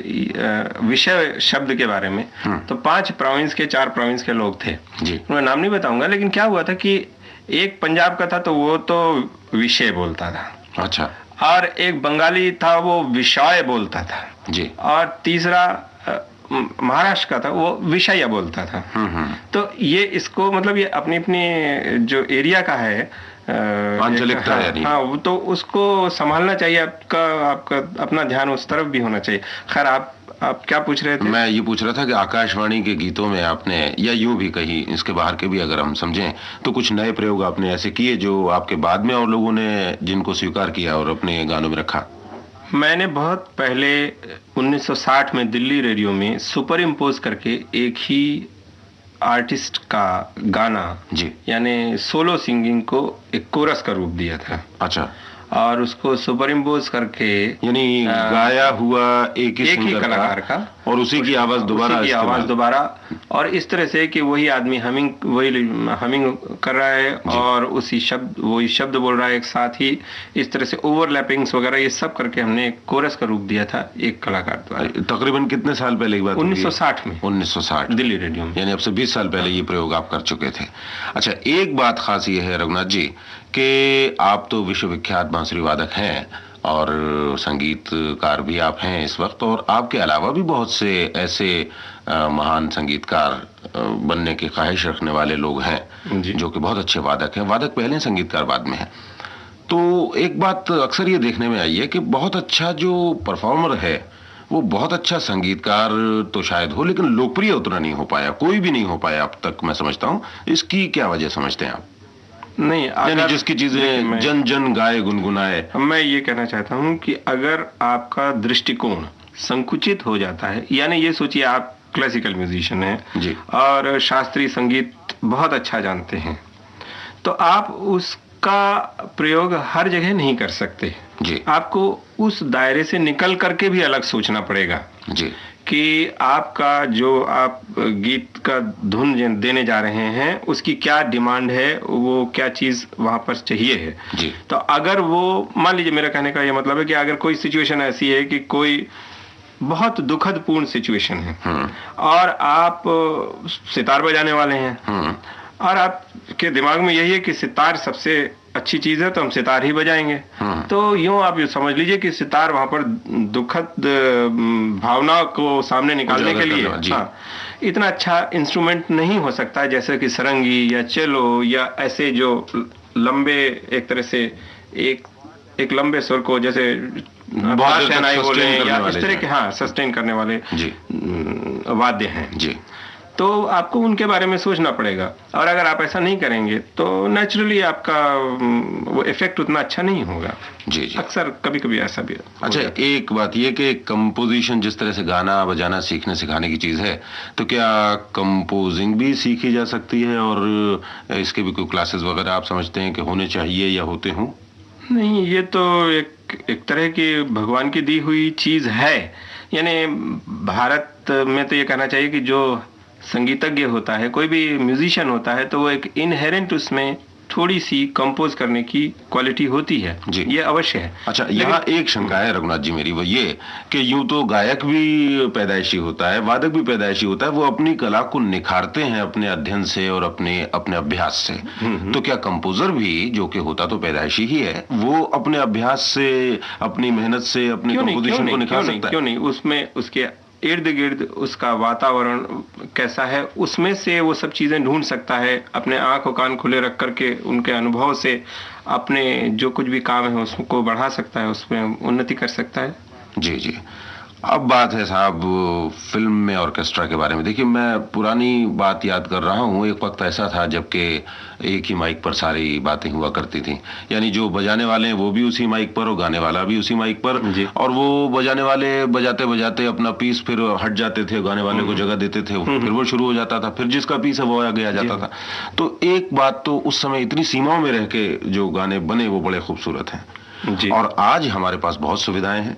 विषय शब्द के बारे में। तो 5 प्रोविंस के 4 प्रोविंस के लोग थे जी। मैं नाम नहीं बताऊंगा, लेकिन क्या हुआ था कि एक पंजाब का था तो वो तो विषय बोलता था। अच्छा। और एक बंगाली था वो विषय बोलता था जी। और तीसरा महाराष्ट्र का था वो विषय बोलता था। तो ये इसको मतलब ये अपनी अपनी जो एरिया का है आंचलिकता है। हाँ, वो तो उसको संभालना चाहिए। आपका अपना ध्यान उस तरफ भी होना चाहिए। खैर आप क्या पूछ रहे थे? मैं ये पूछ रहा था कि आकाशवाणी के गीतों में आपने, या यूं भी कहीं इसके बाहर के भी अगर हम समझें, तो कुछ नए प्रयोग आपने ऐसे किए जो आपके बाद में और लोगों ने जिनको स्वीकार किया और अपने गानों में रखा? मैंने बहुत पहले 1960 में दिल्ली रेडियो में सुपर इम्पोज करके एक ही आर्टिस्ट का गाना जी, यानी सोलो सिंगिंग को एक कोरस का रूप दिया था। अच्छा। और उसको सुपर इम्पोज करके यानी गाया हुआ एक ही कलाकार का और उसी की आवाज दोबारा और इस तरह से कि वही आदमी हमिंग कर रहा है और वही शब्द बोल रहा है एक साथ ही। इस तरह से ओवरलैपिंग्स वगैरह ये सब करके हमने एक कोरस का रूप दिया था एक कलाकार द्वारा। तकरीबन कितने साल पहले की बात? 1960 में। 1960 दिल्ली रेडियो में। यानी अब से 20 साल पहले ये प्रयोग आप कर चुके थे। अच्छा, एक बात खास ये है रघुनाथ जी कि आप तो विश्वविख्यात बांसुरी वादक हैं और संगीतकार भी आप हैं इस वक्त, और आपके अलावा भी बहुत से ऐसे महान संगीतकार बनने की ख्वाहिश रखने वाले लोग हैं जो कि बहुत अच्छे वादक हैं। वादक पहले, संगीतकार बाद में है। तो एक बात अक्सर ये देखने में आई है कि बहुत अच्छा जो परफॉर्मर है वो बहुत अच्छा संगीतकार तो शायद हो, लेकिन लोकप्रिय उतना नहीं हो पाया, कोई भी नहीं हो पाया अब तक, मैं समझता हूँ। इसकी क्या वजह समझते हैं आप? नहीं, अगर जिसकी चीजें जन जन गाए गुनगुनाए। मैं ये कहना चाहता हूँ कि अगर आपका दृष्टिकोण संकुचित हो जाता है, यानी ये सोचिए आप क्लासिकल म्यूजिशियन हैं जी, और शास्त्रीय संगीत बहुत अच्छा जानते हैं, तो आप उसका प्रयोग हर जगह नहीं कर सकते जी। आपको उस दायरे से निकल करके भी अलग सोचना पड़ेगा जी कि आपका जो आप गीत का धुन देने जा रहे हैं उसकी क्या डिमांड है, वो क्या चीज वहां पर चाहिए है जी। तो अगर वो, मान लीजिए, मेरा कहने का ये मतलब है कि अगर कोई सिचुएशन ऐसी है कि कोई बहुत दुखद पूर्ण सिचुएशन है और आप सितार बजाने वाले हैं और आपके दिमाग में यही है कि सितार सबसे अच्छी चीज है तो हम सितार ही बजाएंगे, तो यूं आप ये समझ लीजिए कि सितार वहां पर दुखद भावना को सामने निकालने के लिए इतना अच्छा इंस्ट्रूमेंट नहीं हो सकता जैसे कि सरंगी या चेलो या ऐसे जो लंबे, एक तरह से एक लंबे सुर को जैसे शहनाई बोले या इस तरह के सस्टेन करने वाले वाद्य हैं जी। तो आपको उनके बारे में सोचना पड़ेगा, और अगर आप ऐसा नहीं करेंगे तो नेचुरली आपका वो इफेक्ट उतना अच्छा नहीं होगा जी जी। अक्सर कभी कभी ऐसा भी अच्छा, एक बात ये कि कंपोजिशन जिस तरह से गाना बजाना सीखने सिखाने की चीज है, तो क्या कंपोजिंग भी सीखी जा सकती है और इसके भी कोई क्लासेस वगैरह आप समझते हैं कि होने चाहिए या होते हों? नहीं, ये तो एक तरह की भगवान की दी हुई चीज है। यानी भारत में तो ये कहना चाहिए कि जो संगीतज्ञ होता है, कोई भी म्यूजिशियन होता है, तो वो एक इनहेरेंट उसमें थोड़ी सी कंपोज करने की क्वालिटी होती है जी, ये अवश्य है। अच्छा, यहाँ एक शंका है रघुनाथ जी मेरी, वो ये कि यूं तो गायक भी पैदाइशी होता है, वादक भी पैदाइशी होता है, वो अपनी कला को निखारते हैं अपने अध्ययन से और अपने अभ्यास से, तो क्या कंपोजर भी जो कि होता तो पैदाइशी ही है, वो अपने अभ्यास से, अपनी मेहनत से अपनी कंपोजिशन को निखार सकता है? क्यों नहीं, उसमें उसके इर्द गिर्द उसका वातावरण कैसा है, उसमें से वो सब चीजें ढूंढ सकता है, अपने आंख और कान खुले रख करके उनके अनुभव से अपने जो कुछ भी काम है उसको बढ़ा सकता है, उसमें उन्नति कर सकता है। जी जी। अब बात है साहब फिल्म में ऑर्केस्ट्रा के बारे में। देखिए, मैं पुरानी बात याद कर रहा हूँ, एक वक्त ऐसा था जबकि एक ही माइक पर सारी बातें हुआ करती थी, यानी जो बजाने वाले हैं वो भी उसी माइक पर और गाने वाला भी उसी माइक पर, और वो बजाने वाले बजाते बजाते अपना पीस फिर हट जाते थे, गाने वाले को जगह देते थे, फिर वो शुरू हो जाता था, फिर जिसका पीस है वो आगे आ जाता था। तो एक बात तो उस समय इतनी सीमाओं में रह के जो गाने बने वो बड़े खूबसूरत हैं जी। और आज हमारे पास बहुत सुविधाएं हैं,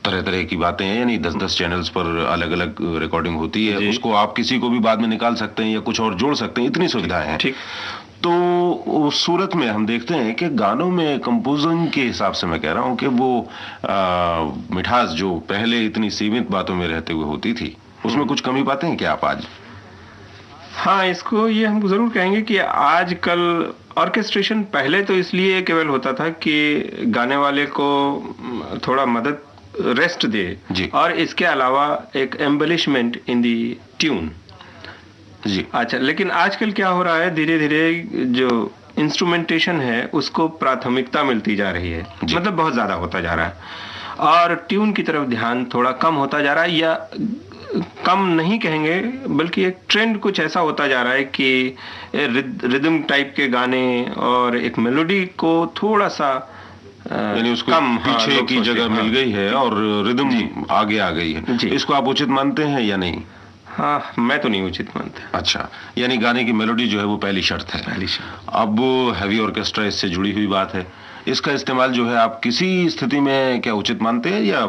तरह तरह की बातें हैं, यानी 10-10 चैनल्स पर अलग अलग रिकॉर्डिंग होती है, उसको आप किसी को भी बाद में निकाल सकते हैं या कुछ और जोड़ सकते हैं, इतनी सुविधाएं हैं। ठीक। तो उस सूरत में हम देखते हैं कि गानों में कंपोजिंग के हिसाब से मैं कह रहा हूं कि वो मिठास जो पहले इतनी सीमित बातों में रहते हुए होती थी, उसमें कुछ कमी पाते हैं क्या आप आज? हाँ, इसको ये हम जरूर कहेंगे कि आजकल ऑर्केस्ट्रेशन पहले तो इसलिए केवल होता था कि गाने वाले को थोड़ा मदद, रेस्ट दे जी, और इसके अलावा एक एम्बलिशमेंट इन दी ट्यून जी। अच्छा, लेकिन आजकल क्या हो रहा है, धीरे धीरे जो इंस्ट्रूमेंटेशन है उसको प्राथमिकता मिलती जा रही है, मतलब बहुत ज्यादा होता जा रहा है और ट्यून की तरफ ध्यान थोड़ा कम होता जा रहा है, या कम नहीं कहेंगे बल्कि एक ट्रेंड कुछ ऐसा होता जा रहा है कि रिदम टाइप के गाने और एक मेलोडी को थोड़ा सा यानी उसको कम पीछे की जगह मिल गई है और रिदम आगे आ गई है। इसको आप उचित मानते हैं या नहीं? हाँ, मैं तो नहीं उचित मानता। अच्छा, यानी गाने की मेलोडी जो है वो पहली शर्त है। पहली शर्त। अब हैवी ऑर्केस्ट्रा इससे जुड़ी हुई बात है, इसका इस्तेमाल जो है आप किसी स्थिति में क्या उचित मानते हैं या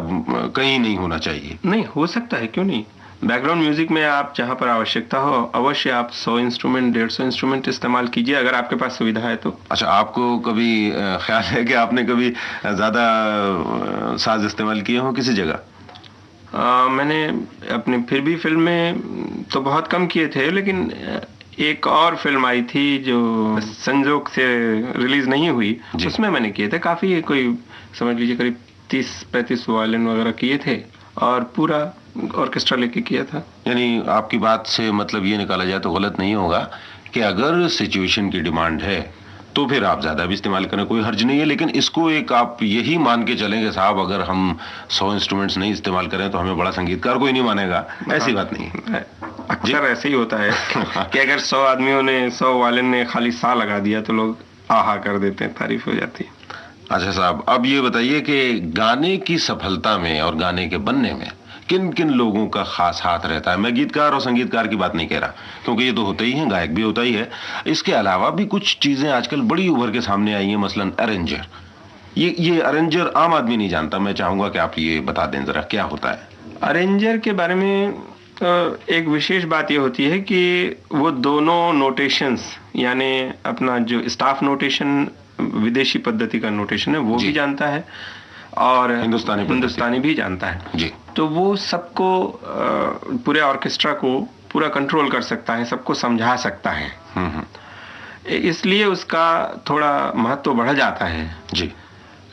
कहीं नहीं होना चाहिए? नहीं, हो सकता है, क्यों नहीं। बैकग्राउंड म्यूजिक में आप जहां पर आवश्यकता हो अवश्य आप 100 इंस्ट्रूमेंट 150 इंस्ट्रूमेंट इस्तेमाल कीजिए, अगर आपके पास सुविधा है तो। अच्छा, आपको कभी ख्याल है कि आपने कभी ज्यादा साज इस्तेमाल किए हो किसी जगह? मैंने अपने फिर भी फिल्म में तो बहुत कम किए थे, लेकिन एक और फिल्म आई थी जो संजोग से रिलीज नहीं हुई, उसमें मैंने किए थे काफी, कोई समझ लीजिए करीब 30-35 वायलिन वगैरह किए थे और पूरा ऑर्केस्ट्रा लेके किया था। यानी आपकी बात से मतलब ये निकाला जाए तो गलत नहीं होगा कि अगर सिचुएशन की डिमांड है तो फिर आप ज्यादा भी इस्तेमाल करें, कोई हर्ज नहीं है, लेकिन इसको एक आप यही मान के चलेंगे साहब अगर हम 100 इंस्ट्रूमेंट्स नहीं इस्तेमाल करें तो हमें बड़ा संगीतकार कोई नहीं मानेगा, ऐसी बात नहीं है। अक्सर ऐसे ही होता है कि अगर 100 आदमियों ने 100 वायलिन ने खाली सा लगा दिया तो लोग आहा कर देते हैं, तारीफ हो जाती है। अच्छा साहब, अब ये बताइए कि गाने की सफलता में और गाने के बनने में किन किन लोगों का खास हाथ रहता है? मैं गीतकार और संगीतकार की बात नहीं कह रहा, क्योंकि ये तो होते ही हैं, गायक भी होता ही है। इसके अलावा भी कुछ चीजें आजकल बड़ी उभर के सामने आई हैं, मसलन अरेंजर। ये अरेंजर आम आदमी नहीं जानता, मैं चाहूंगा कि आप ये बता दें जरा क्या होता है अरेंजर के बारे में। एक विशेष बात ये होती है कि वो दोनों नोटेशंस, यानी अपना जो स्टाफ नोटेशन विदेशी पद्धति का नोटेशन है वो भी जानता है और हिंदुस्तानी भी जानता है जी। तो वो सबको पूरे ऑर्केस्ट्रा को पूरा कंट्रोल कर सकता है, सबको समझा सकता है। इसलिए उसका थोड़ा महत्व बढ़ जाता है जी।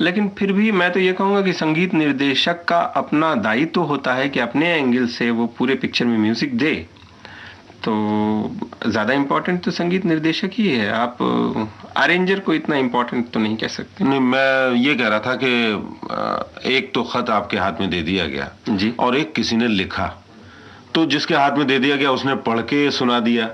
लेकिन फिर भी मैं तो ये कहूँगा कि संगीत निर्देशक का अपना दायित्व तो होता है कि अपने एंगल से वो पूरे पिक्चर में म्यूजिक दे। तो ज़्यादा इम्पोर्टेंट तो संगीत निर्देशक ही है, आप अरेंजर को इतना इम्पोर्टेंट तो नहीं कह सकते। नहीं, मैं ये कह रहा था कि एक तो खत आपके हाथ में दे दिया गया जी, और एक किसी ने लिखा, तो जिसके हाथ में दे दिया गया उसने पढ़ के सुना दिया।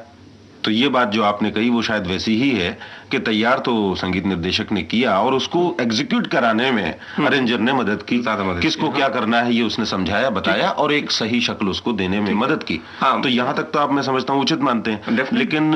तो ये बात जो आपने कही वो शायद वैसी ही है कि तैयार तो संगीत निर्देशक ने किया और उसको एग्जीक्यूट कराने में अरेंजर ने मदद की, किसको क्या करना है ये उसने समझाया, बताया और एक सही शक्ल उसको देने में मदद की। तो यहाँ तक तो आप, मैं समझता हूँ, उचित मानते हैं। लेकिन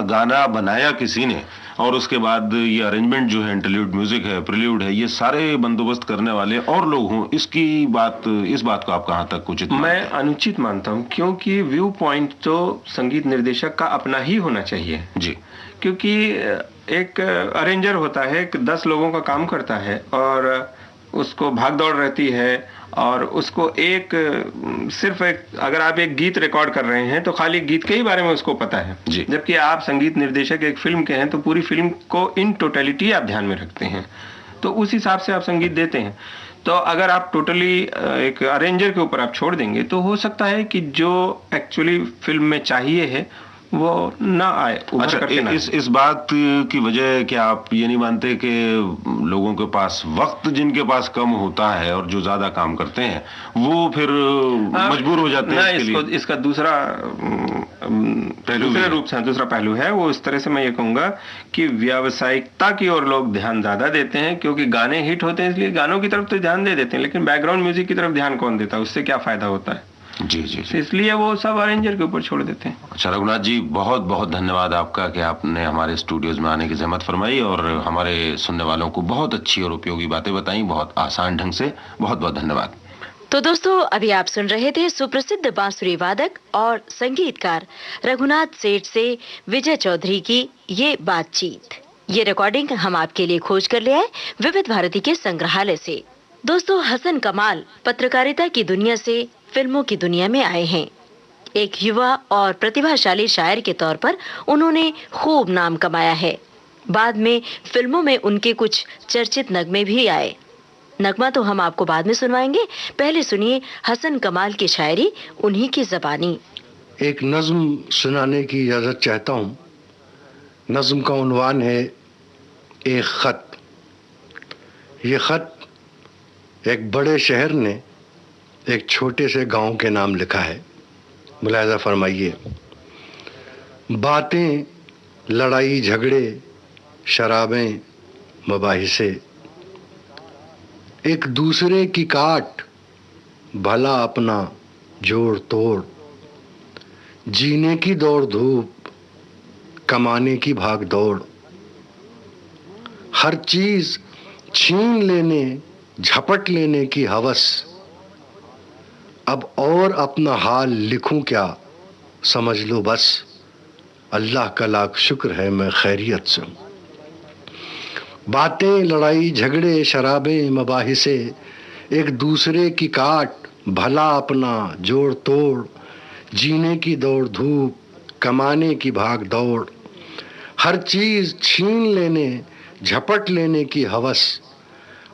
गाना बनाया किसी ने और उसके बाद ये अरेंजमेंट जो है, इंटरल्यूड म्यूजिक है, प्रिल्यूड है, ये सारे बंदोबस्त करने वाले और लोग हों, इस बात को आप कहाँ तक उचित मानते हैं? मैं अनुचित मानता हूँ, क्योंकि व्यू पॉइंट तो संगीत निर्देशक का अपना ही होना चाहिए जी। क्योंकि एक अरेंजर होता है, 10 लोगों का काम करता है और उसको भाग दौड़ रहती है और उसको सिर्फ अगर आप एक गीत रिकॉर्ड कर रहे हैं तो खाली गीत के ही बारे में उसको पता है, जबकि आप संगीत निर्देशक एक फिल्म के हैं तो पूरी फिल्म को इन टोटलिटी आप ध्यान में रखते हैं, तो उस हिसाब से आप संगीत देते हैं। तो अगर आप टोटली एक अरेंजर के ऊपर आप छोड़ देंगे तो हो सकता है कि जो एक्चुअली फिल्म में चाहिए है वो ना आए। अच्छा, इस बात की वजह क्या आप ये नहीं मानते कि लोगों के पास वक्त, जिनके पास कम होता है और जो ज्यादा काम करते हैं वो फिर मजबूर हो जाते हैं इसके लिए? इसका दूसरा पहलू है वो इस तरह से मैं ये कहूंगा कि व्यावसायिकता की ओर लोग ध्यान ज्यादा देते हैं, क्योंकि गाने हिट होते हैं इसलिए गानों की तरफ तो ध्यान दे देते हैं, लेकिन बैकग्राउंड म्यूजिक की तरफ ध्यान कौन देता है, उससे क्या फायदा होता है? जी जी जी। इसलिए वो सब अरेंजर के ऊपर छोड़ देते हैं। अच्छा रघुनाथ जी, बहुत बहुत धन्यवाद आपका कि आपने हमारे स्टूडियोज में आने की जहमत फरमाई और हमारे सुनने वालों को बहुत अच्छी और उपयोगी बातें बताई, बहुत आसान ढंग से। बहुत बहुत धन्यवाद। तो दोस्तों, अभी आप सुन रहे थे सुप्रसिद्ध बांसुरी वादक और संगीतकार रघुनाथ सेठ से विजय चौधरी की ये बातचीत। ये रिकॉर्डिंग हम आपके लिए खोज कर ले आए विविध भारती के संग्रहालय से। दोस्तों, हसन कमाल पत्रकारिता की दुनिया से फिल्मों की दुनिया में आए हैं। एक युवा और प्रतिभाशाली शायर के तौर पर उन्होंने खूब नाम कमाया है। बाद में फिल्मों में उनके कुछ चर्चित नगमे भी आए। नगमा तो हम आपको बाद में सुनवाएंगे, पहले सुनिए हसन कमाल की शायरी उन्हीं की ज़बानी। एक नज्म सुनाने की इजाज़त चाहता हूँ। नज्म का उन्वान है एक ख़त। ये ख़त एक बड़े शहर ने एक छोटे से गांव के नाम लिखा है। मुलाहिज़ा फरमाइए। बातें, लड़ाई झगड़े, शराबें, मबाहिसे, एक दूसरे की काट, भला अपना जोड़ तोड़, जीने की दौड़ धूप, कमाने की भाग दौड़, हर चीज छीन लेने, झपट लेने की हवस, अब और अपना हाल लिखूं क्या, समझ लो बस, अल्लाह का लाख शुक्र है मैं खैरियत से हूं। बातें, लड़ाई झगड़े, शराबें, मबाहिसे, एक दूसरे की काट, भला अपना जोड़ तोड़, जीने की दौड़ धूप, कमाने की भाग दौड़, हर चीज छीन लेने झपट लेने की हवस।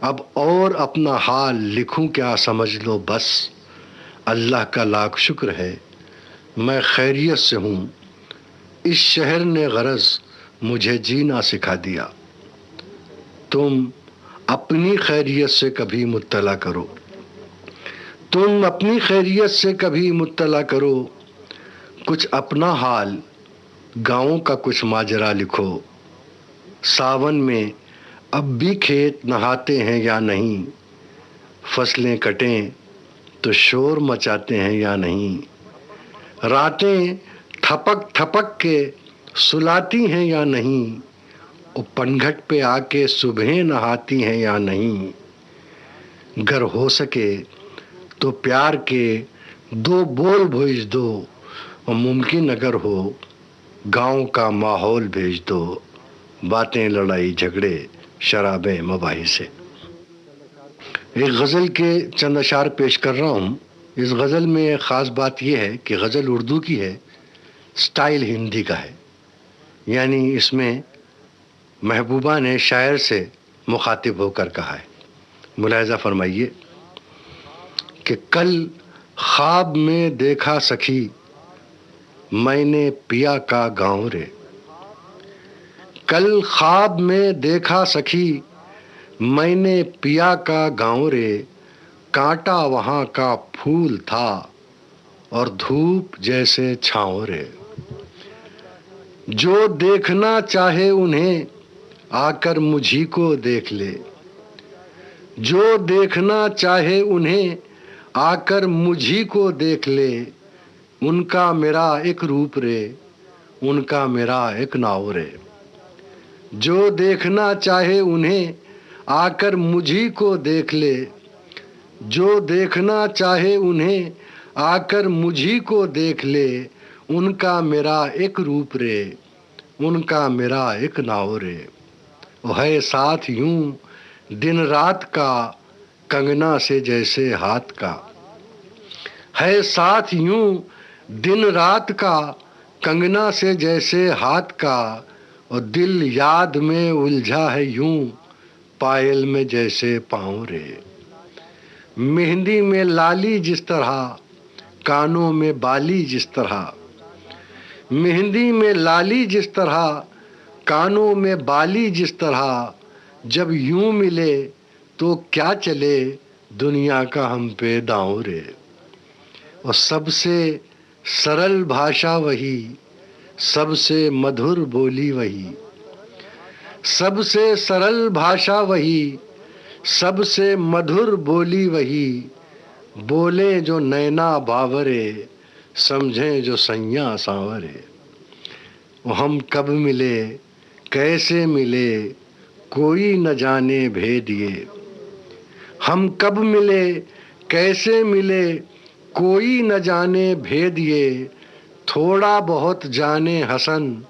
अब और अपना हाल लिखूं क्या समझ लो बस। अल्लाह का लाख शुक्र है मैं खैरियत से हूँ, इस शहर ने गरज मुझे जीना सिखा दिया। तुम अपनी खैरियत से कभी मुत्तला करो, तुम अपनी खैरियत से कभी मुत्तला करो, कुछ अपना हाल गाँव का कुछ माजरा लिखो। सावन में अब भी खेत नहाते हैं या नहीं, फसलें कटें तो शोर मचाते हैं या नहीं, रातें थपक थपक के सुलाती हैं या नहीं, पनघट पे आके सुबह नहाती हैं या नहीं। गर हो सके तो प्यार के 2 बोल भेज दो, और मुमकिन अगर हो गांव का माहौल भेज दो। बातें लड़ाई झगड़े शराबें मबाही से। एक गज़ल के चंद अशार पेश कर रहा हूँ। इस गज़ल में ख़ास बात यह है कि गज़ल उर्दू की है, स्टाइल हिंदी का है। यानी इसमें महबूबा ने शायर से मुखातिब होकर कहा है। मुलाहिज़ा फरमाइए कि कल ख्वाब में देखा सखी मैंने पिया का गाँव रे, कल ख्वाब में देखा सखी मैंने पिया का गाँव रे, कांटा वहाँ का फूल था और धूप जैसे छाँव रे। जो देखना चाहे उन्हें आकर मुझी को देख ले, जो देखना चाहे उन्हें आकर मुझी को देख ले, उनका मेरा एक रूप रे, उनका मेरा एक नाव रे। जो देखना चाहे उन्हें आकर मुझी को देख ले, जो देखना चाहे उन्हें आकर मुझी को देख ले, उनका मेरा एक रूप रे, उनका मेरा एक नाव रे। वो है साथ यूं दिन रात का कंगना से जैसे हाथ का, है साथ यूं दिन रात का कंगना से जैसे हाथ का, और दिल याद में उलझा है यूं पायल में जैसे पाँव रे। मेहंदी में लाली जिस तरह कानों में बाली जिस तरह, मेहंदी में लाली जिस तरह कानों में बाली जिस तरह, जब यूं मिले तो क्या चले दुनिया का हम पे दांव रे। और सबसे सरल भाषा वही, सबसे मधुर बोली वही, सबसे सरल भाषा वही, सबसे मधुर बोली वही, बोले जो नैना बावरे, समझें जो सैया सांवरे। हम कब मिले कैसे मिले कोई न जाने भेद ये, हम कब मिले कैसे मिले कोई न जाने भेद ये, थोड़ा बहुत जाने हसन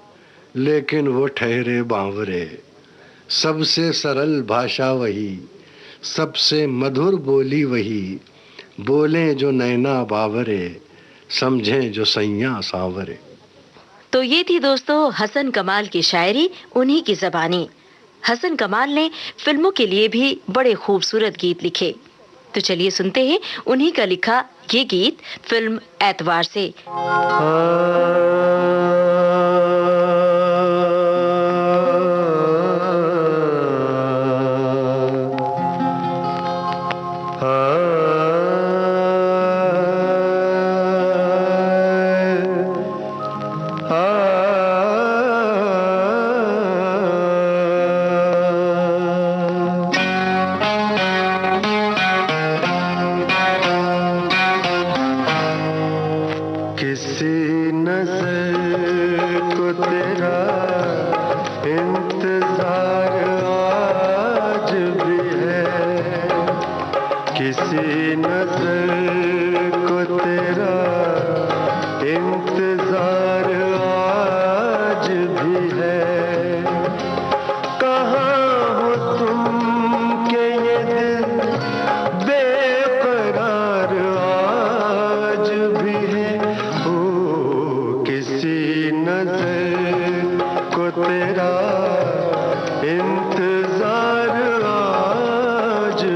लेकिन वो ठहरे बावरे। सबसे सरल भाषा वही, सबसे मधुर बोली वही, बोले जो नैना बावरे, समझें जो सैया सांवरे। तो ये थी दोस्तों हसन कमाल की शायरी, उन्हीं की ज़बानी। हसन कमाल ने फिल्मों के लिए भी बड़े खूबसूरत गीत लिखे। तो चलिए सुनते हैं उन्हीं का लिखा ये गीत फिल्म एतवार से।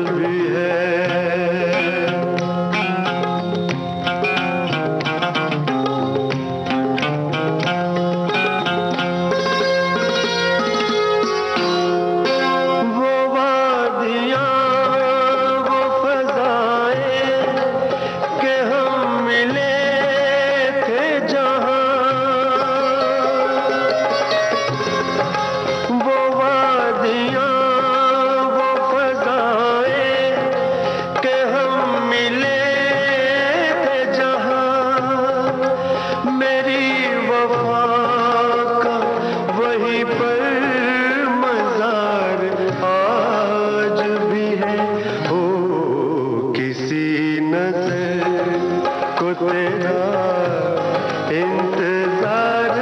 भी है। वो वादियाँ, वो फज़ाएं कि हम मिले थे जहाँ, वो वादियाँ, वो फज़ाएं कि हम मिले थे जहाँ, मेरी वफ़ा का वहीं पर मज़ार आज भी है। हो किसी नज़र को तेरा इंतज़ार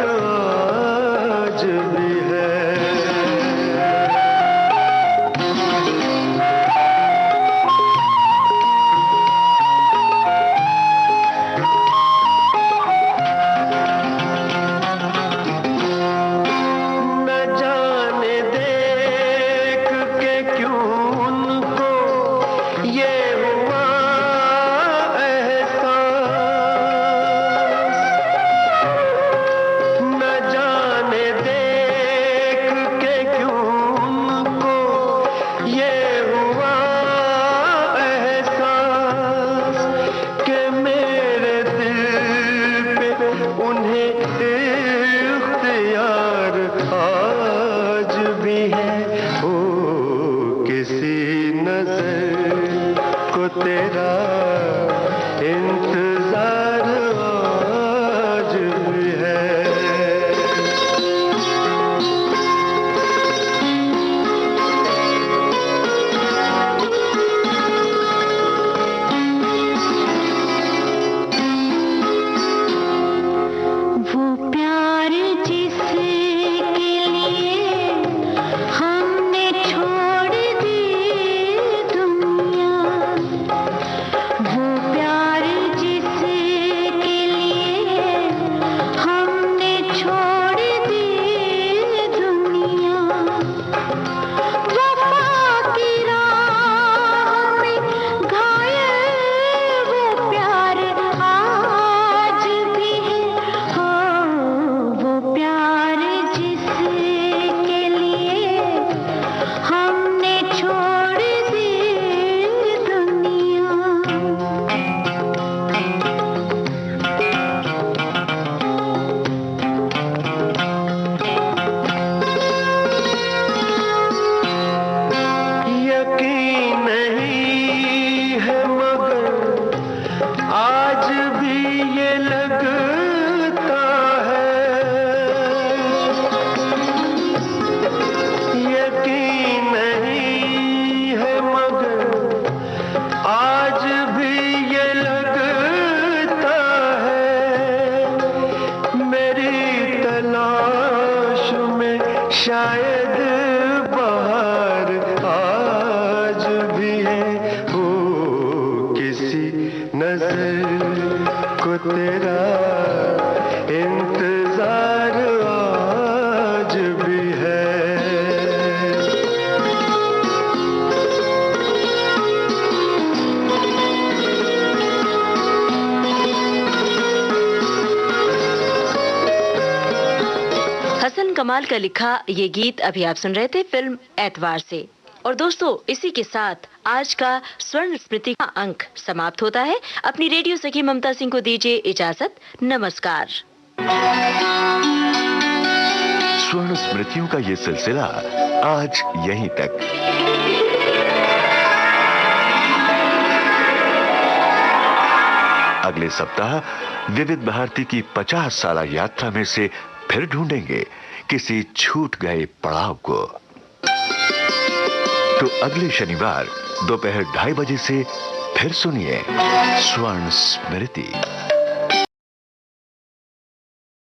आज भी है। न जाने देख के क्यों उनको ये हुआ एहसास, न जाने देख के क्यों उनको ये हुआ एहसास कि मेरे दिल पे उन्हें इख्तियार आज भी है। हो किसी नजर को तेरा इंतजार आज भी है। वो प्यार जिसके लिए हमने छोड़ दी दुनिया, वो प्यार जिसके लिए हमने छोड़ दी दुनिया, वफा की राह में घायल वो प्यार आज भी है। हो वो प्यार जिसके लिए हमने छोड़ दी दुनिया। यकीन नहीं है मगर आज भी ये लगता है, यकीन नहीं है मगर आज भी ये लगता है, मेरी तलाश में शायद बहार आज भी है। हो किसी नजर को तेरा इंतजार आज भी है। हसन कमाल का लिखा ये गीत अभी आप सुन रहे थे फिल्म एतवार से। और दोस्तों, इसी के साथ आज का स्वर्ण स्मृति का अंक समाप्त होता है। अपनी रेडियो सखी ममता सिंह को दीजिए इजाजत। नमस्कार। स्वर्ण स्मृतियों का ये सिलसिला आज यहीं तक। अगले सप्ताह विविध भारती की 50 साला यात्रा में से फिर ढूंढेंगे किसी छूट गए पड़ाव को। तो अगले शनिवार दोपहर 2:30 बजे से फिर सुनिए स्वर्ण स्मृति।